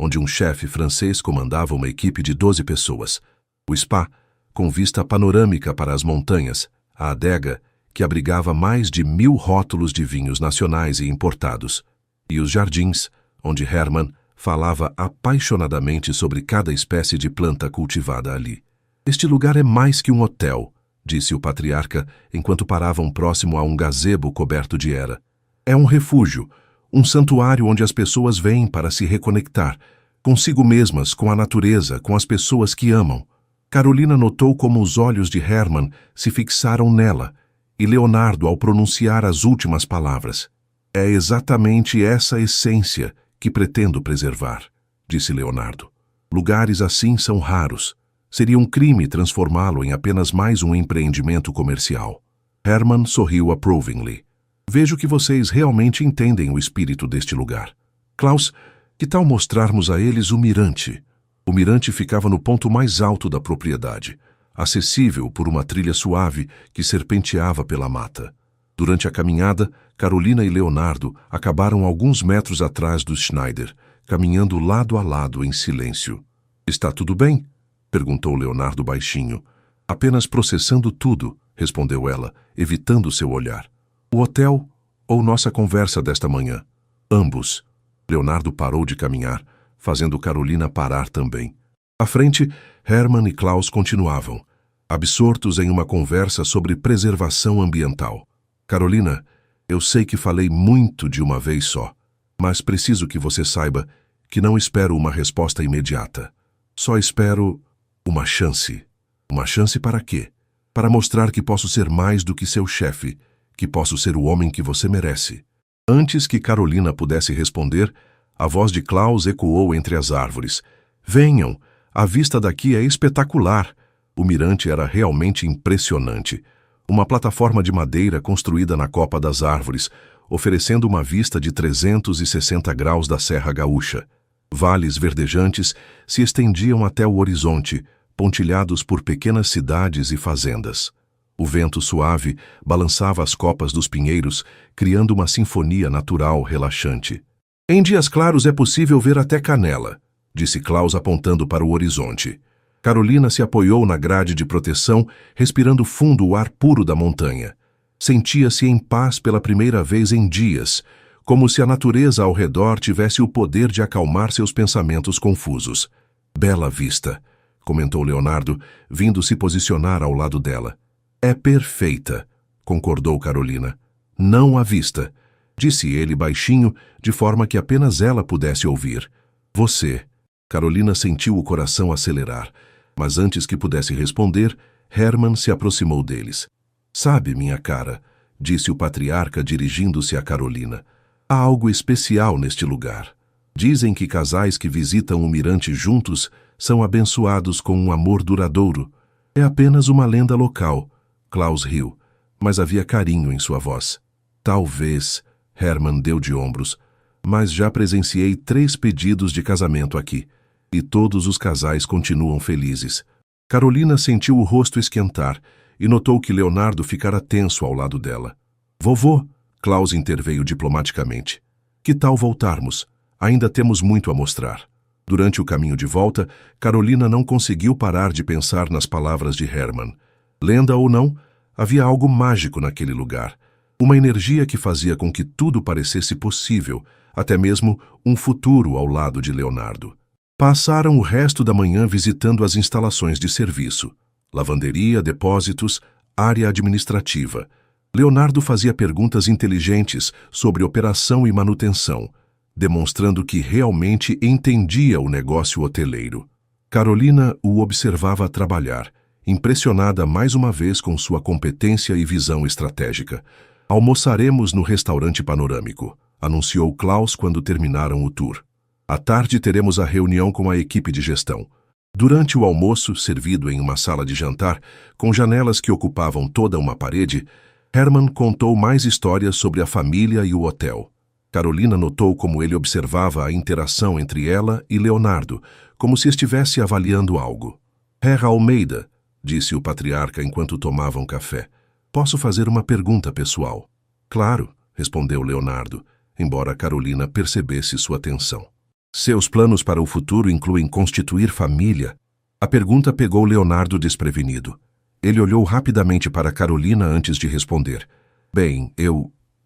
onde um chefe francês comandava uma equipe de 12 pessoas. O spa, com vista panorâmica para as montanhas, a adega, que abrigava mais de 1000 rótulos de vinhos nacionais e importados, e os jardins, onde Hermann falava apaixonadamente sobre cada espécie de planta cultivada ali. Este lugar é mais que um hotel, disse o patriarca enquanto paravam próximo a um gazebo coberto de era. É um refúgio, um santuário onde as pessoas vêm para se reconectar, consigo mesmas, com a natureza, com as pessoas que amam. Carolina notou como os olhos de Hermann se fixaram nela, e Leonardo ao pronunciar as últimas palavras. É exatamente essa essência que pretendo preservar, disse Leonardo. Lugares assim são raros. Seria um crime transformá-lo em apenas mais um empreendimento comercial. Hermann sorriu approvingly. Vejo que vocês realmente entendem o espírito deste lugar. Klaus, que tal mostrarmos a eles o mirante? O mirante ficava no ponto mais alto da propriedade, acessível por uma trilha suave que serpenteava pela mata. Durante a caminhada, Carolina e Leonardo acabaram alguns metros atrás do Schneider, caminhando lado a lado em silêncio. Está tudo bem? Perguntou Leonardo baixinho. Apenas processando tudo, respondeu ela, evitando seu olhar. O hotel ou nossa conversa desta manhã? Ambos. Leonardo parou de caminhar, fazendo Carolina parar também. À frente, Hermann e Klaus continuavam, absortos em uma conversa sobre preservação ambiental. Carolina, eu sei que falei muito de uma vez só, mas preciso que você saiba que não espero uma resposta imediata. Só espero uma chance. Uma chance para quê? Para mostrar que posso ser mais do que seu chefe, que posso ser o homem que você merece. Antes que Carolina pudesse responder, a voz de Klaus ecoou entre as árvores. Venham, a vista daqui é espetacular. O mirante era realmente impressionante. Uma plataforma de madeira construída na copa das árvores, oferecendo uma vista de 360 graus da Serra Gaúcha. Vales verdejantes se estendiam até o horizonte, pontilhados por pequenas cidades e fazendas. O vento suave balançava as copas dos pinheiros, criando uma sinfonia natural relaxante. Em dias claros é possível ver até Canela, disse Klaus apontando para o horizonte. Carolina se apoiou na grade de proteção, respirando fundo o ar puro da montanha. Sentia-se em paz pela primeira vez em dias, como se a natureza ao redor tivesse o poder de acalmar seus pensamentos confusos. Bela vista, comentou Leonardo, vindo se posicionar ao lado dela. É perfeita, concordou Carolina. Não a vista, disse ele baixinho, de forma que apenas ela pudesse ouvir. Você. Carolina sentiu o coração acelerar, mas antes que pudesse responder, Hermann se aproximou deles. Sabe, minha cara, disse o patriarca dirigindo-se a Carolina, há algo especial neste lugar. Dizem que casais que visitam o mirante juntos são abençoados com um amor duradouro. É apenas uma lenda local. Klaus riu, mas havia carinho em sua voz. Talvez, Herman deu de ombros, mas já presenciei 3 pedidos de casamento aqui, e todos os casais continuam felizes. Carolina sentiu o rosto esquentar e notou que Leonardo ficara tenso ao lado dela. Vovô, Klaus interveio diplomaticamente. Que tal voltarmos? Ainda temos muito a mostrar. Durante o caminho de volta, Carolina não conseguiu parar de pensar nas palavras de Herman. Lenda ou não, havia algo mágico naquele lugar. Uma energia que fazia com que tudo parecesse possível, até mesmo um futuro ao lado de Leonardo. Passaram o resto da manhã visitando as instalações de serviço. Lavanderia, depósitos, área administrativa. Leonardo fazia perguntas inteligentes sobre operação e manutenção, demonstrando que realmente entendia o negócio hoteleiro. Carolina o observava trabalhar, impressionada mais uma vez com sua competência e visão estratégica. Almoçaremos no restaurante panorâmico, anunciou Klaus quando terminaram o tour. À tarde teremos a reunião com a equipe de gestão. Durante o almoço, servido em uma sala de jantar, com janelas que ocupavam toda uma parede, Herman contou mais histórias sobre a família e o hotel. Carolina notou como ele observava a interação entre ela e Leonardo, como se estivesse avaliando algo. Herr Almeida, disse o patriarca enquanto tomavam café. Posso fazer uma pergunta pessoal? Claro, respondeu Leonardo, embora Carolina percebesse sua tensão. Seus planos para o futuro incluem constituir família? A pergunta pegou Leonardo desprevenido. Ele olhou rapidamente para Carolina antes de responder. Bem,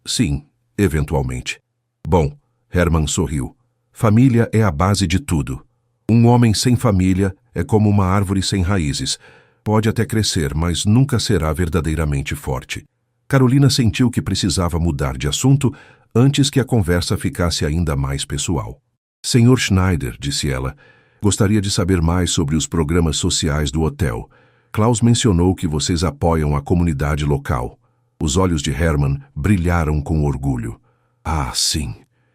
sim, eventualmente. Bom, Herman sorriu. Família é a base de tudo. Um homem sem família é como uma árvore sem raízes. Pode até crescer, mas nunca será verdadeiramente forte. Carolina sentiu que precisava mudar de assunto antes que a conversa ficasse ainda mais pessoal. Senhor Schneider, disse ela, gostaria de saber mais sobre os programas sociais do hotel. Klaus mencionou que vocês apoiam a comunidade local. Os olhos de Herman brilharam com orgulho. Ah, sim.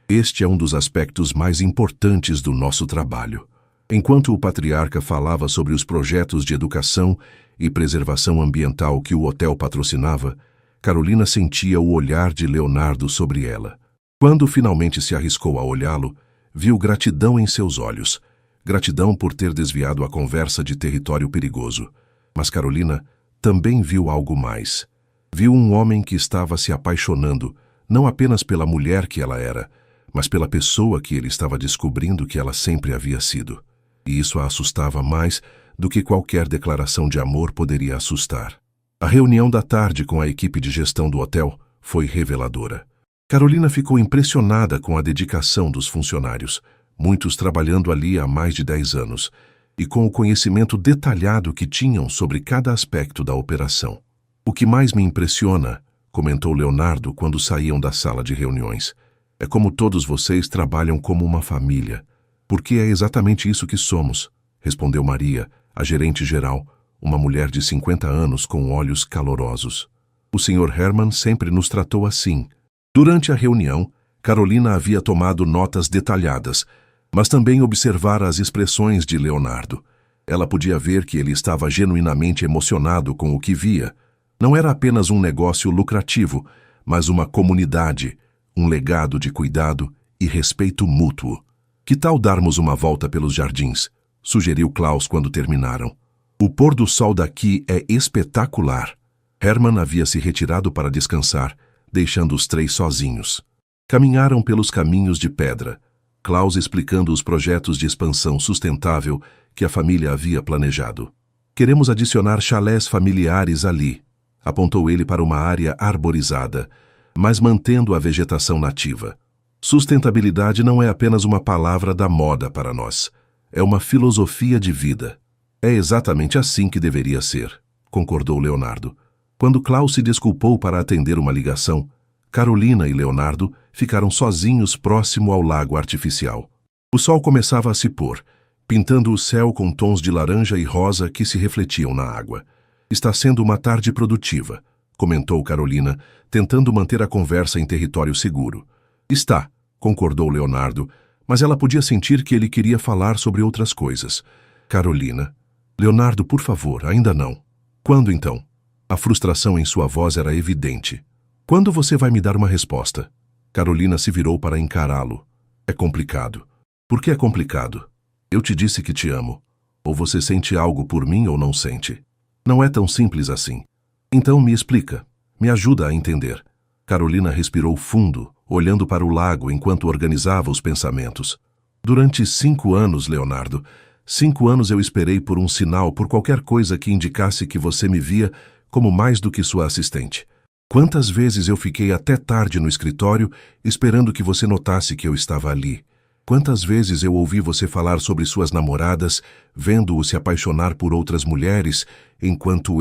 Este é um dos aspectos mais importantes do nosso trabalho. Enquanto o patriarca falava sobre os projetos de educação e preservação ambiental que o hotel patrocinava, Carolina sentia o olhar de Leonardo sobre ela. Quando finalmente se arriscou a olhá-lo, viu gratidão em seus olhos. Gratidão por ter desviado a conversa de território perigoso. Mas Carolina também viu algo mais. Viu um homem que estava se apaixonando, não apenas pela mulher que ela era, mas pela pessoa que ele estava descobrindo que ela sempre havia sido. E isso a assustava mais do que qualquer declaração de amor poderia assustar. A reunião da tarde com a equipe de gestão do hotel foi reveladora. Carolina ficou impressionada com a dedicação dos funcionários, muitos trabalhando ali há mais de 10 anos, e com o conhecimento detalhado que tinham sobre cada aspecto da operação. O que mais me impressiona, comentou Leonardo quando saíam da sala de reuniões, é como todos vocês trabalham como uma família. Porque é exatamente isso que somos, respondeu Maria, a gerente-geral, uma mulher de 50 anos com olhos calorosos. O Sr. Herman sempre nos tratou assim. Durante a reunião, Carolina havia tomado notas detalhadas, mas também observara as expressões de Leonardo. Ela podia ver que ele estava genuinamente emocionado com o que via. Não era apenas um negócio lucrativo, mas uma comunidade, um legado de cuidado e respeito mútuo. Que tal darmos uma volta pelos jardins? Sugeriu Klaus quando terminaram. O pôr do sol daqui é espetacular. Herman havia se retirado para descansar, deixando os 3 sozinhos. Caminharam pelos caminhos de pedra, Klaus explicando os projetos de expansão sustentável que a família havia planejado. Queremos adicionar chalés familiares ali, apontou ele para uma área arborizada, mas mantendo a vegetação nativa. Sustentabilidade não é apenas uma palavra da moda para nós. É uma filosofia de vida. É exatamente assim que deveria ser, concordou Leonardo. Quando Klaus se desculpou para atender uma ligação, Carolina e Leonardo ficaram sozinhos próximo ao lago artificial. O sol começava a se pôr, pintando o céu com tons de laranja e rosa que se refletiam na água. Está sendo uma tarde produtiva, comentou Carolina, tentando manter a conversa em território seguro. Está, concordou Leonardo, mas ela podia sentir que ele queria falar sobre outras coisas. Carolina. Leonardo, por favor, ainda não. Quando então? A frustração em sua voz era evidente. Quando você vai me dar uma resposta? Carolina se virou para encará-lo. É complicado. Por que é complicado? Eu te disse que te amo. Ou você sente algo por mim ou não sente. Não é tão simples assim. Então me explica. Me ajuda a entender. Carolina respirou fundo, olhando para o lago enquanto organizava os pensamentos. Durante 5 anos, Leonardo, 5 anos eu esperei por um sinal, por qualquer coisa que indicasse que você me via como mais do que sua assistente. Quantas vezes eu fiquei até tarde no escritório esperando que você notasse que eu estava ali. Quantas vezes eu ouvi você falar sobre suas namoradas, vendo-o se apaixonar por outras mulheres, enquanto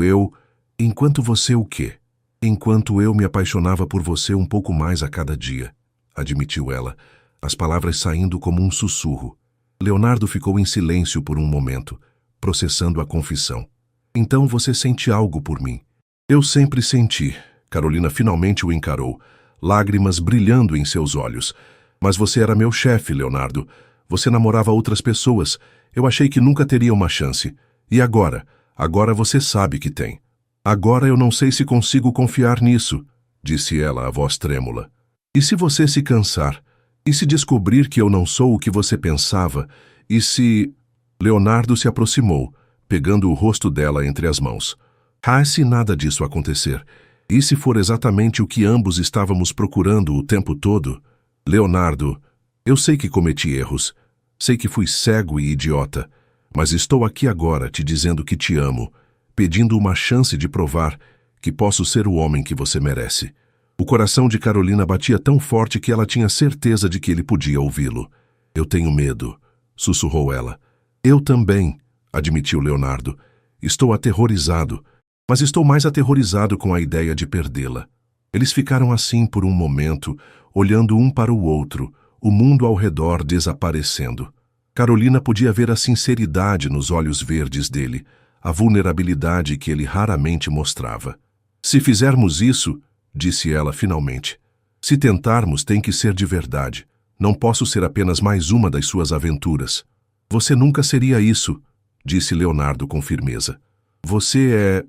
você o quê? Enquanto eu me apaixonava por você um pouco mais a cada dia, admitiu ela, as palavras saindo como um sussurro. Leonardo ficou em silêncio por um momento, processando a confissão. Então você sente algo por mim. Eu sempre senti. Carolina finalmente o encarou, lágrimas brilhando em seus olhos. Mas você era meu chefe, Leonardo. Você namorava outras pessoas. Eu achei que nunca teria uma chance. E agora? Agora você sabe que tem. Agora eu não sei se consigo confiar nisso, disse ela, a voz trêmula. E se você se cansar? E se descobrir que eu não sou o que você pensava? E se... Leonardo se aproximou, pegando o rosto dela entre as mãos. Se nada disso acontecer? E se for exatamente o que ambos estávamos procurando o tempo todo? Leonardo, eu sei que cometi erros. Sei que fui cego e idiota. Mas estou aqui agora te dizendo que te amo, pedindo uma chance de provar que posso ser o homem que você merece. O coração de Carolina batia tão forte que ela tinha certeza de que ele podia ouvi-lo. Eu tenho medo, sussurrou ela. Eu também, admitiu Leonardo. Estou aterrorizado, mas estou mais aterrorizado com a ideia de perdê-la. Eles ficaram assim por um momento, olhando um para o outro, o mundo ao redor desaparecendo. Carolina podia ver a sinceridade nos olhos verdes dele, a vulnerabilidade que ele raramente mostrava. Se fizermos isso, disse ela finalmente, se tentarmos tem que ser de verdade. Não posso ser apenas mais uma das suas aventuras. Você nunca seria isso, disse Leonardo com firmeza. Você é...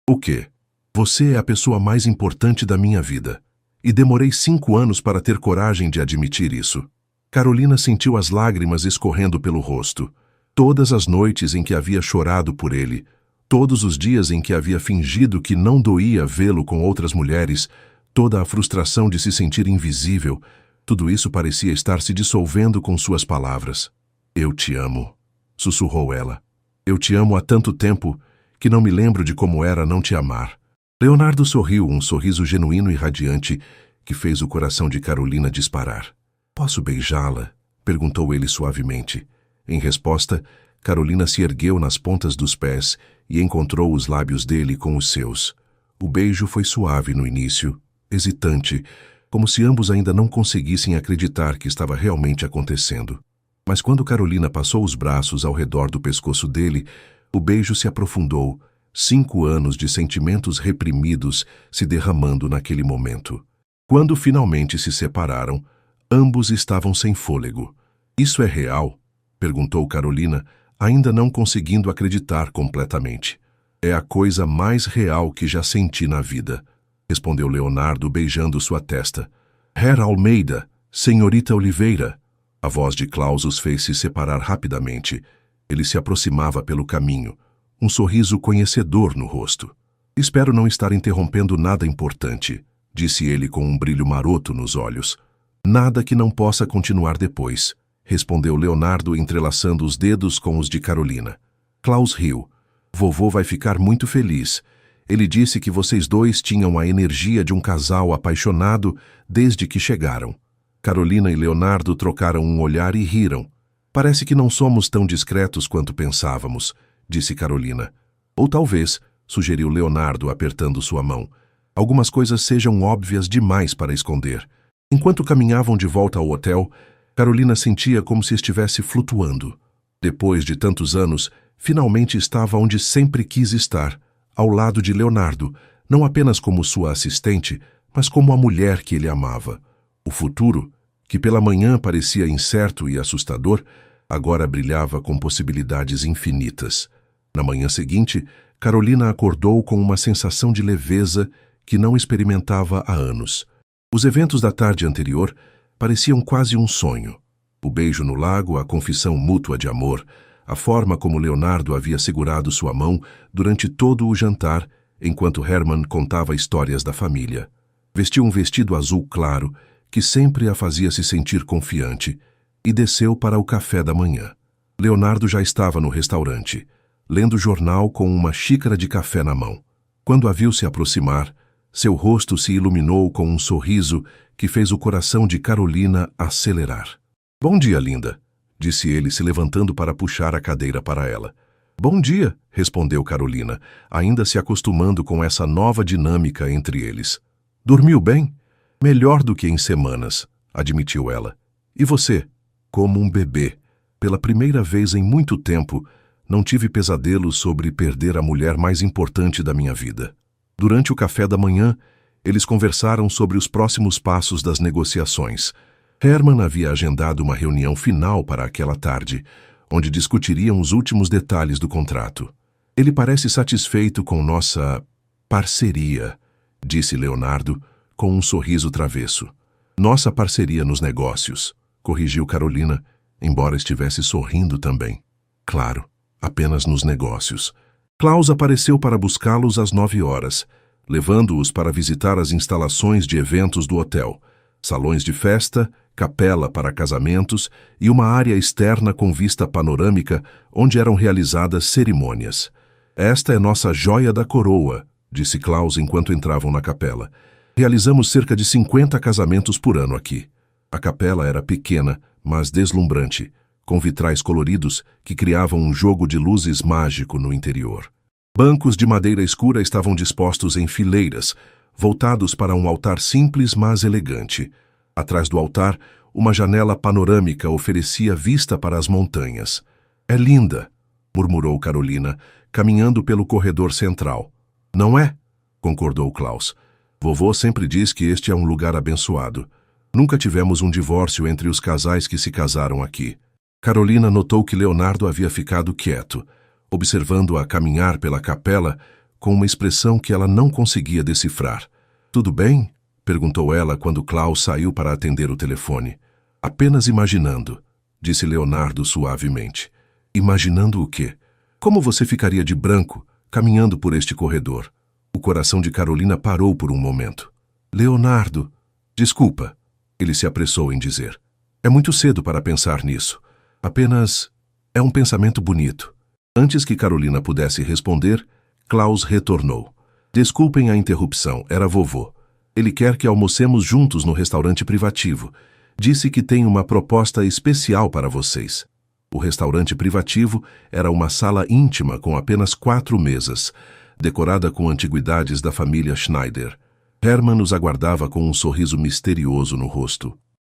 O quê? Você é a pessoa mais importante da minha vida. E demorei 5 anos para ter coragem de admitir isso. Carolina sentiu as lágrimas escorrendo pelo rosto. Todas as noites em que havia chorado por ele, todos os dias em que havia fingido que não doía vê-lo com outras mulheres, toda a frustração de se sentir invisível, tudo isso parecia estar se dissolvendo com suas palavras. Eu te amo, sussurrou ela. Eu te amo há tanto tempo que não me lembro de como era não te amar. Leonardo sorriu, um sorriso genuíno e radiante que fez o coração de Carolina disparar. Posso beijá-la? Perguntou ele suavemente. Em resposta, Carolina se ergueu nas pontas dos pés e encontrou os lábios dele com os seus. O beijo foi suave no início, hesitante, como se ambos ainda não conseguissem acreditar que estava realmente acontecendo. Mas quando Carolina passou os braços ao redor do pescoço dele, o beijo se aprofundou, 5 anos de sentimentos reprimidos se derramando naquele momento. Quando finalmente se separaram, ambos estavam sem fôlego. Isso é real? Perguntou Carolina, ainda não conseguindo acreditar completamente. É a coisa mais real que já senti na vida, respondeu Leonardo beijando sua testa. Herr Almeida, senhorita Oliveira. A voz de Klaus os fez se separar rapidamente. Ele se aproximava pelo caminho, um sorriso conhecedor no rosto. Espero não estar interrompendo nada importante, disse ele com um brilho maroto nos olhos. Nada que não possa continuar depois, respondeu Leonardo entrelaçando os dedos com os de Carolina. Klaus riu. Vovô vai ficar muito feliz. Ele disse que vocês dois tinham a energia de um casal apaixonado desde que chegaram. Carolina e Leonardo trocaram um olhar e riram. Parece que não somos tão discretos quanto pensávamos, disse Carolina. Ou talvez, sugeriu Leonardo apertando sua mão, algumas coisas sejam óbvias demais para esconder. Enquanto caminhavam de volta ao hotel, Carolina sentia como se estivesse flutuando. Depois de tantos anos, finalmente estava onde sempre quis estar, ao lado de Leonardo, não apenas como sua assistente, mas como a mulher que ele amava. O futuro, que pela manhã parecia incerto e assustador, agora brilhava com possibilidades infinitas. Na manhã seguinte, Carolina acordou com uma sensação de leveza que não experimentava há anos. Os eventos da tarde anterior pareciam quase um sonho. O beijo no lago, a confissão mútua de amor, a forma como Leonardo havia segurado sua mão durante todo o jantar, enquanto Hermann contava histórias da família. Vestiu um vestido azul claro, que sempre a fazia se sentir confiante, e desceu para o café da manhã. Leonardo já estava no restaurante, lendo jornal com uma xícara de café na mão. Quando a viu se aproximar, seu rosto se iluminou com um sorriso que fez o coração de Carolina acelerar. "Bom dia, linda", disse ele, se levantando para puxar a cadeira para ela. "Bom dia", respondeu Carolina, ainda se acostumando com essa nova dinâmica entre eles. "Dormiu bem?" "Melhor do que em semanas", admitiu ela. "E você?" "Como um bebê. Pela primeira vez em muito tempo, não tive pesadelos sobre perder a mulher mais importante da minha vida." Durante o café da manhã, eles conversaram sobre os próximos passos das negociações. Hermann havia agendado uma reunião final para aquela tarde, onde discutiriam os últimos detalhes do contrato. "Ele parece satisfeito com nossa parceria", disse Leonardo, com um sorriso travesso. "Nossa parceria nos negócios", corrigiu Carolina, embora estivesse sorrindo também. "Claro, apenas nos negócios." Klaus apareceu para buscá-los às 9 horas, levando-os para visitar as instalações de eventos do hotel, salões de festa, capela para casamentos e uma área externa com vista panorâmica onde eram realizadas cerimônias. "Esta é nossa joia da coroa", disse Klaus enquanto entravam na capela. "Realizamos cerca de 50 casamentos por ano aqui." A capela era pequena, mas deslumbrante, com vitrais coloridos que criavam um jogo de luzes mágico no interior. Bancos de madeira escura estavam dispostos em fileiras, voltados para um altar simples mas elegante. Atrás do altar, uma janela panorâmica oferecia vista para as montanhas. "É linda", murmurou Carolina, caminhando pelo corredor central. "Não é?", concordou Klaus. "Vovô sempre diz que este é um lugar abençoado. Nunca tivemos um divórcio entre os casais que se casaram aqui." Carolina notou que Leonardo havia ficado quieto, observando-a caminhar pela capela com uma expressão que ela não conseguia decifrar. "Tudo bem?", perguntou ela quando Klaus saiu para atender o telefone. "Apenas imaginando", disse Leonardo suavemente. "Imaginando o quê?" "Como você ficaria de branco, caminhando por este corredor?" O coração de Carolina parou por um momento. "Leonardo, desculpa", ele se apressou em dizer. "É muito cedo para pensar nisso. Apenas é um pensamento bonito." Antes que Carolina pudesse responder, Klaus retornou. "Desculpem a interrupção, era vovô. Ele quer que almocemos juntos no restaurante privativo. Disse que tem uma proposta especial para vocês." O restaurante privativo era uma sala íntima com apenas 4 mesas, decorada com antiguidades da família Schneider. Hermann os aguardava com um sorriso misterioso no rosto.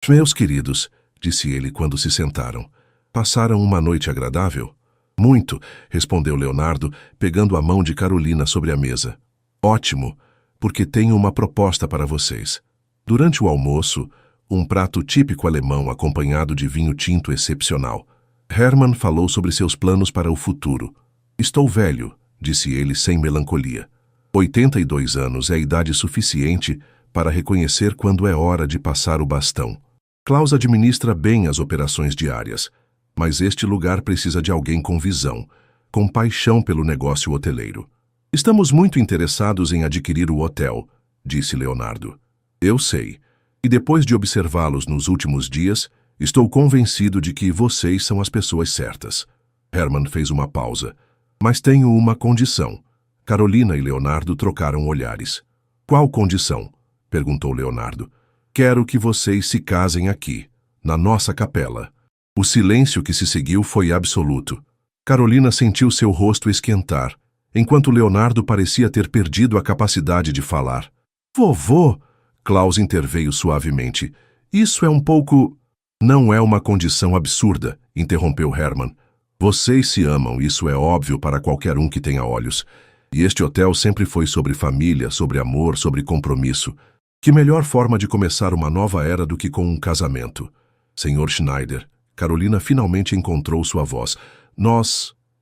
"Meus queridos", disse ele quando se sentaram, "passaram uma noite agradável?" "Muito", respondeu Leonardo, pegando a mão de Carolina sobre a mesa. "Ótimo, porque tenho uma proposta para vocês." Durante o almoço, um prato típico alemão acompanhado de vinho tinto excepcional. Hermann falou sobre seus planos para o futuro. "Estou velho", disse ele sem melancolia. 82 anos é a idade suficiente para reconhecer quando é hora de passar o bastão. Klaus administra bem as operações diárias, mas este lugar precisa de alguém com visão, com paixão pelo negócio hoteleiro. "Estamos muito interessados em adquirir o hotel", disse Leonardo. "Eu sei. E depois de observá-los nos últimos dias, estou convencido de que vocês são as pessoas certas." Hermann fez uma pausa. "Mas tenho uma condição." Carolina e Leonardo trocaram olhares. "Qual condição?", perguntou Leonardo. "Quero que vocês se casem aqui, na nossa capela." O silêncio que se seguiu foi absoluto. Carolina sentiu seu rosto esquentar, enquanto Leonardo parecia ter perdido a capacidade de falar. "Vovô", Klaus interveio suavemente, "isso é um pouco..." "Não é uma condição absurda", interrompeu Hermann. "Vocês se amam, isso é óbvio para qualquer um que tenha olhos. E este hotel sempre foi sobre família, sobre amor, sobre compromisso. Que melhor forma de começar uma nova era do que com um casamento? Senhor Schneider." Carolina finalmente encontrou sua voz.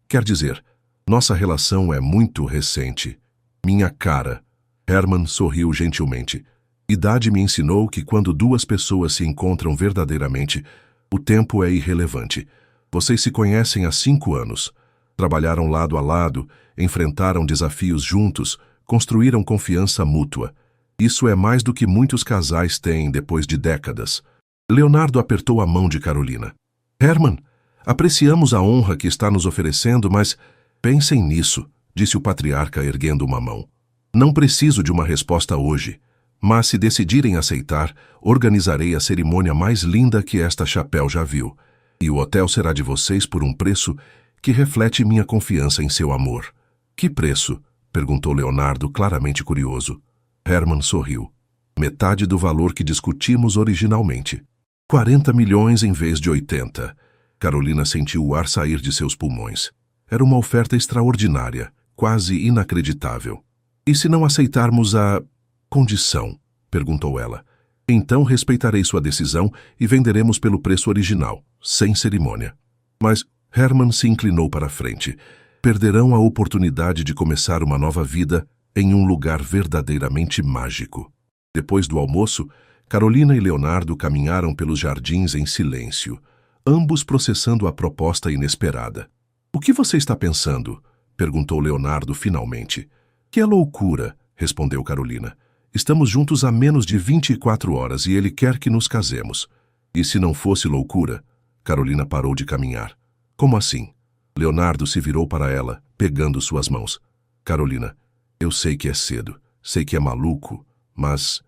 Quer dizer, nossa relação é muito recente." "Minha cara." Herman sorriu gentilmente. Idade me ensinou que quando duas pessoas se encontram verdadeiramente, o tempo é irrelevante. Vocês se conhecem há 5 anos. Trabalharam lado a lado, enfrentaram desafios juntos, construíram confiança mútua. Isso é mais do que muitos casais têm depois de décadas. Leonardo apertou a mão de Carolina. Herman, apreciamos a honra que está nos oferecendo, mas pensem nisso, disse o patriarca erguendo uma mão. Não preciso de uma resposta hoje, mas se decidirem aceitar, organizarei a cerimônia mais linda que esta chapéu já viu. E o hotel será de vocês por um preço que reflete minha confiança em seu amor. Que preço? Perguntou Leonardo, claramente curioso. Herman sorriu. Metade do valor que discutimos originalmente. 40 milhões em vez de 80. Carolina sentiu o ar sair de seus pulmões. Era uma oferta extraordinária, quase inacreditável. E se não aceitarmos a condição? Perguntou ela. Então respeitarei sua decisão e venderemos pelo preço original, sem cerimônia. Mas Herman se inclinou para a frente. Perderão a oportunidade de começar uma nova vida em um lugar verdadeiramente mágico. Depois do almoço, Carolina e Leonardo caminharam pelos jardins em silêncio, ambos processando a proposta inesperada. O que você está pensando? Perguntou Leonardo finalmente. Que é loucura, respondeu Carolina. Estamos juntos há menos de 24 horas e ele quer que nos casemos. E se não fosse loucura? Carolina parou de caminhar. Como assim? Leonardo se virou para ela, pegando suas mãos. Carolina, eu sei que é cedo, sei que é maluco, mas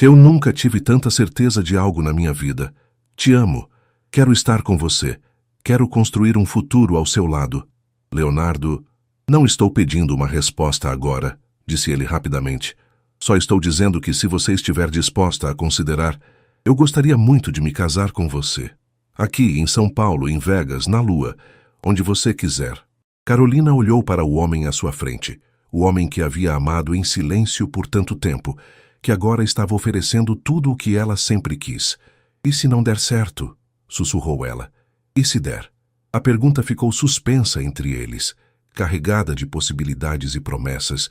eu nunca tive tanta certeza de algo na minha vida. Te amo, quero estar com você, quero construir um futuro ao seu lado. Leonardo, não estou pedindo uma resposta agora, disse ele rapidamente. Só estou dizendo que se você estiver disposta a considerar, eu gostaria muito de me casar com você. Aqui, em São Paulo, em Vegas, na Lua, onde você quiser. Carolina olhou para o homem à sua frente, o homem que havia amado em silêncio por tanto tempo, que agora estava oferecendo tudo o que ela sempre quis. E se não der certo? Sussurrou ela. E se der? A pergunta ficou suspensa entre eles, carregada de possibilidades e promessas,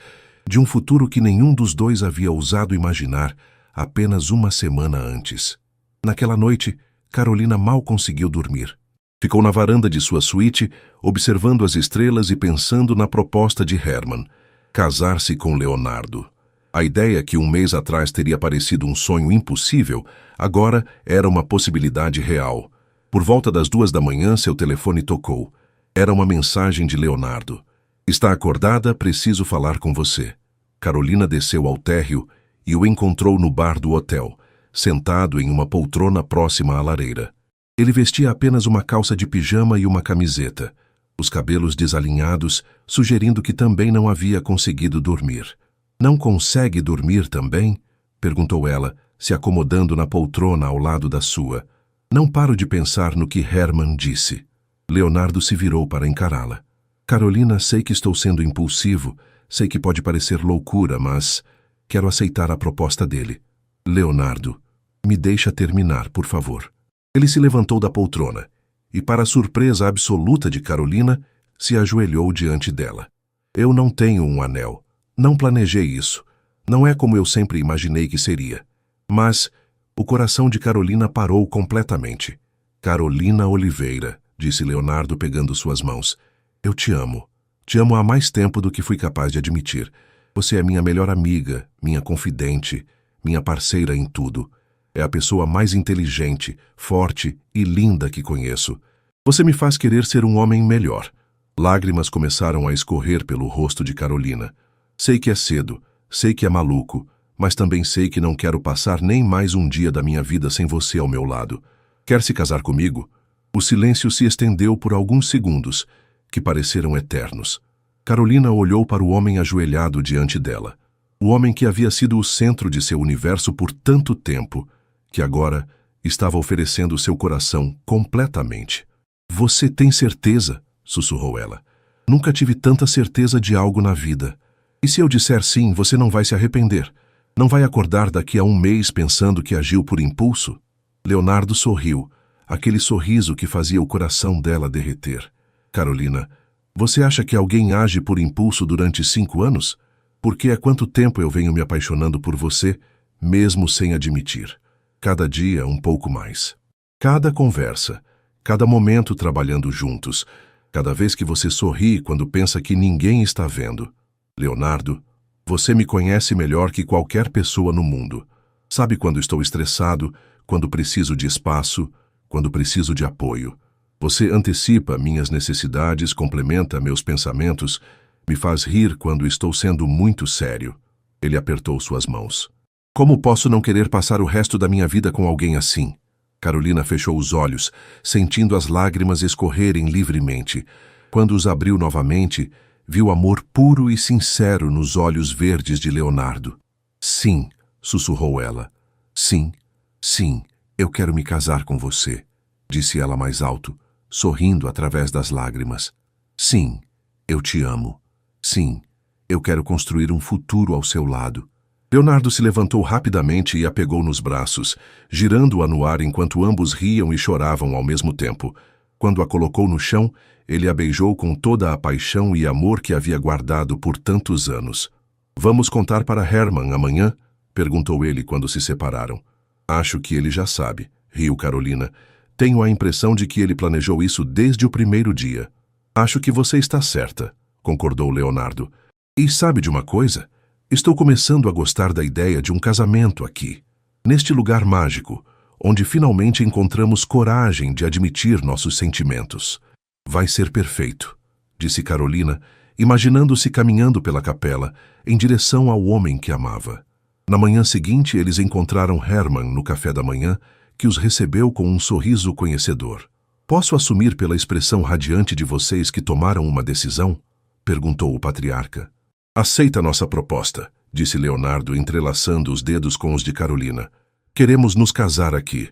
de um futuro que nenhum dos dois havia ousado imaginar apenas uma semana antes. Naquela noite, Carolina mal conseguiu dormir. Ficou na varanda de sua suíte, observando as estrelas e pensando na proposta de Herman, casar-se com Leonardo. A ideia que um mês atrás teria parecido um sonho impossível, agora era uma possibilidade real. Por volta das 2 da manhã, seu telefone tocou. Era uma mensagem de Leonardo. Está acordada? Preciso falar com você. Carolina desceu ao térreo e o encontrou no bar do hotel, sentado em uma poltrona próxima à lareira. Ele vestia apenas uma calça de pijama e uma camiseta, os cabelos desalinhados, sugerindo que também não havia conseguido dormir. Não consegue dormir também? Perguntou ela, se acomodando na poltrona ao lado da sua. Não paro de pensar no que Herman disse. Leonardo se virou para encará-la. Carolina, sei que estou sendo impulsivo, sei que pode parecer loucura, mas quero aceitar a proposta dele. Leonardo, me deixa terminar, por favor. Ele se levantou da poltrona e, para a surpresa absoluta de Carolina, se ajoelhou diante dela. Eu não tenho um anel. Não planejei isso. Não é como eu sempre imaginei que seria. Mas o coração de Carolina parou completamente. Carolina Oliveira, disse Leonardo pegando suas mãos. Eu te amo. Te amo há mais tempo do que fui capaz de admitir. Você é minha melhor amiga, minha confidente, minha parceira em tudo. É a pessoa mais inteligente, forte e linda que conheço. Você me faz querer ser um homem melhor. Lágrimas começaram a escorrer pelo rosto de Carolina. Sei que é cedo, sei que é maluco, mas também sei que não quero passar nem mais um dia da minha vida sem você ao meu lado. Quer se casar comigo? O silêncio se estendeu por alguns segundos, que pareceram eternos. Carolina olhou para o homem ajoelhado diante dela. O homem que havia sido o centro de seu universo por tanto tempo, que agora estava oferecendo seu coração completamente. Você tem certeza? Sussurrou ela. Nunca tive tanta certeza de algo na vida. E se eu disser sim, você não vai se arrepender? Não vai acordar daqui a um mês pensando que agiu por impulso? Leonardo sorriu, aquele sorriso que fazia o coração dela derreter. Carolina, você acha que alguém age por impulso durante 5 anos? Porque há quanto tempo eu venho me apaixonando por você, mesmo sem admitir. Cada dia um pouco mais. Cada conversa, cada momento trabalhando juntos, cada vez que você sorri quando pensa que ninguém está vendo. Leonardo, você me conhece melhor que qualquer pessoa no mundo. Sabe quando estou estressado, quando preciso de espaço, quando preciso de apoio. Você antecipa minhas necessidades, complementa meus pensamentos, me faz rir quando estou sendo muito sério. Ele apertou suas mãos. Como posso não querer passar o resto da minha vida com alguém assim? Carolina fechou os olhos, sentindo as lágrimas escorrerem livremente. Quando os abriu novamente, viu amor puro e sincero nos olhos verdes de Leonardo. Sim, sussurrou ela. Sim, sim, eu quero me casar com você, disse ela mais alto, sorrindo através das lágrimas. Sim, eu te amo. Sim, eu quero construir um futuro ao seu lado. Leonardo se levantou rapidamente e a pegou nos braços, girando-a no ar enquanto ambos riam e choravam ao mesmo tempo. Quando a colocou no chão, ele a beijou com toda a paixão e amor que havia guardado por tantos anos. Vamos contar para Herman amanhã? Perguntou ele quando se separaram. Acho que ele já sabe, riu Carolina. Tenho a impressão de que ele planejou isso desde o primeiro dia. Acho que você está certa, concordou Leonardo. E sabe de uma coisa? Estou começando a gostar da ideia de um casamento aqui, neste lugar mágico, onde finalmente encontramos coragem de admitir nossos sentimentos. Vai ser perfeito, disse Carolina, imaginando-se caminhando pela capela, em direção ao homem que amava. Na manhã seguinte, eles encontraram Herman no café da manhã, que os recebeu com um sorriso conhecedor. Posso assumir pela expressão radiante de vocês que tomaram uma decisão? Perguntou o patriarca. Aceita nossa proposta, disse Leonardo, entrelaçando os dedos com os de Carolina. Queremos nos casar aqui.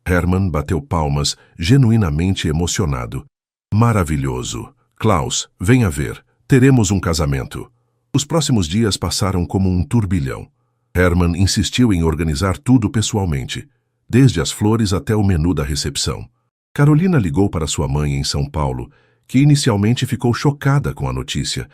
Herman bateu palmas, genuinamente emocionado. Maravilhoso. Klaus, venha ver. Teremos um casamento. Os próximos dias passaram como um turbilhão. Herman insistiu em organizar tudo pessoalmente, desde as flores até o menu da recepção. Carolina ligou para sua mãe em São Paulo, que inicialmente ficou chocada com a notícia,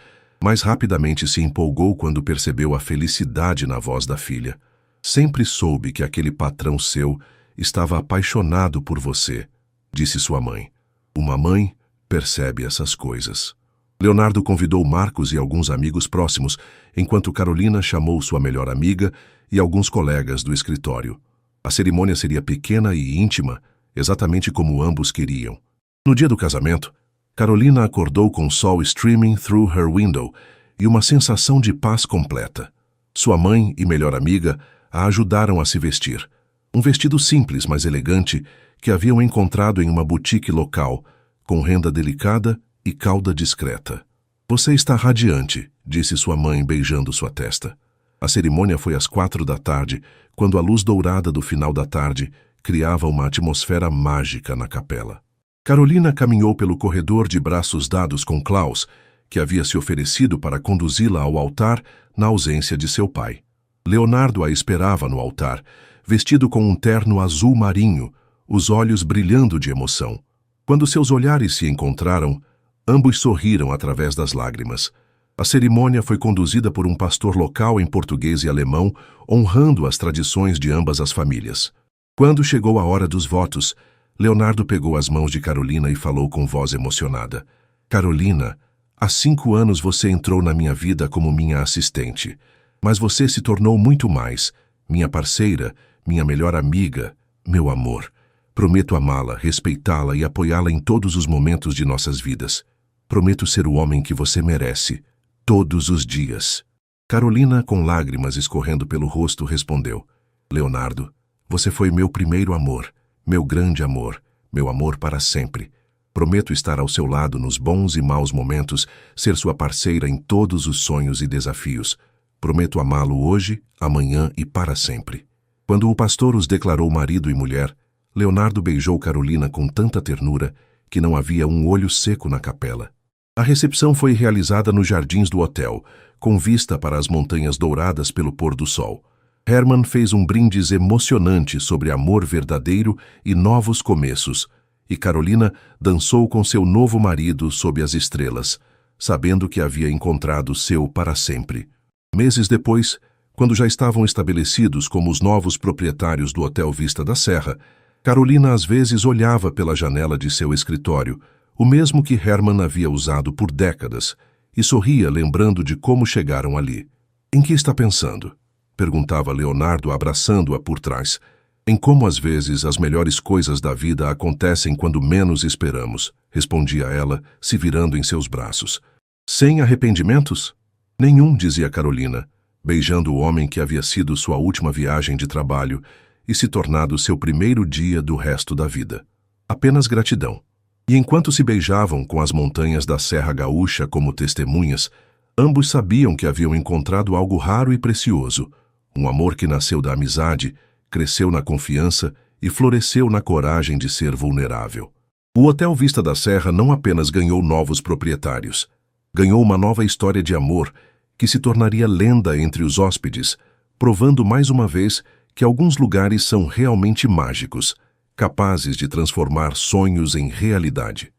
mas rapidamente se empolgou quando percebeu a felicidade na voz da filha. Sempre soube que aquele patrão seu estava apaixonado por você, disse sua mãe. Uma mãe percebe essas coisas. Leonardo convidou Marcos e alguns amigos próximos, enquanto Carolina chamou sua melhor amiga e alguns colegas do escritório. A cerimônia seria pequena e íntima, exatamente como ambos queriam. No dia do casamento, Carolina acordou com o sol streaming through her window e uma sensação de paz completa. Sua mãe e melhor amiga a ajudaram a se vestir. Um vestido simples, mas elegante, que haviam encontrado em uma boutique local, com renda delicada e cauda discreta. Você está radiante, disse sua mãe beijando sua testa. A cerimônia foi às 4 da tarde, quando a luz dourada do final da tarde criava uma atmosfera mágica na capela. Carolina caminhou pelo corredor de braços dados com Klaus, que havia se oferecido para conduzi-la ao altar na ausência de seu pai. Leonardo a esperava no altar, vestido com um terno azul marinho, os olhos brilhando de emoção. Quando seus olhares se encontraram, ambos sorriram através das lágrimas. A cerimônia foi conduzida por um pastor local em português e alemão, honrando as tradições de ambas as famílias. Quando chegou a hora dos votos, Leonardo pegou as mãos de Carolina e falou com voz emocionada. Carolina, há 5 anos você entrou na minha vida como minha assistente, mas você se tornou muito mais, minha parceira, minha melhor amiga, meu amor. Prometo amá-la, respeitá-la e apoiá-la em todos os momentos de nossas vidas. Prometo ser o homem que você merece, todos os dias. Carolina, com lágrimas escorrendo pelo rosto, respondeu. Leonardo, você foi meu primeiro amor, meu grande amor, meu amor para sempre. Prometo estar ao seu lado nos bons e maus momentos, ser sua parceira em todos os sonhos e desafios. Prometo amá-lo hoje, amanhã e para sempre. Quando o pastor os declarou marido e mulher, Leonardo beijou Carolina com tanta ternura que não havia um olho seco na capela. A recepção foi realizada nos jardins do hotel, com vista para as montanhas douradas pelo pôr do sol. Herman fez um brindis emocionante sobre amor verdadeiro e novos começos, e Carolina dançou com seu novo marido sob as estrelas, sabendo que havia encontrado seu para sempre. Meses depois, quando já estavam estabelecidos como os novos proprietários do Hotel Vista da Serra, Carolina às vezes olhava pela janela de seu escritório, o mesmo que Hermann havia usado por décadas, e sorria lembrando de como chegaram ali. Em que está pensando? Perguntava Leonardo, abraçando-a por trás. Em como às vezes as melhores coisas da vida acontecem quando menos esperamos, respondia ela, se virando em seus braços. Sem arrependimentos? Nenhum, dizia Carolina, beijando o homem que havia sido sua última viagem de trabalho e se tornado seu primeiro dia do resto da vida. Apenas gratidão. E enquanto se beijavam com as montanhas da Serra Gaúcha como testemunhas, ambos sabiam que haviam encontrado algo raro e precioso, um amor que nasceu da amizade, cresceu na confiança e floresceu na coragem de ser vulnerável. O Hotel Vista da Serra não apenas ganhou novos proprietários, ganhou uma nova história de amor que se tornaria lenda entre os hóspedes, provando mais uma vez que alguns lugares são realmente mágicos, capazes de transformar sonhos em realidade.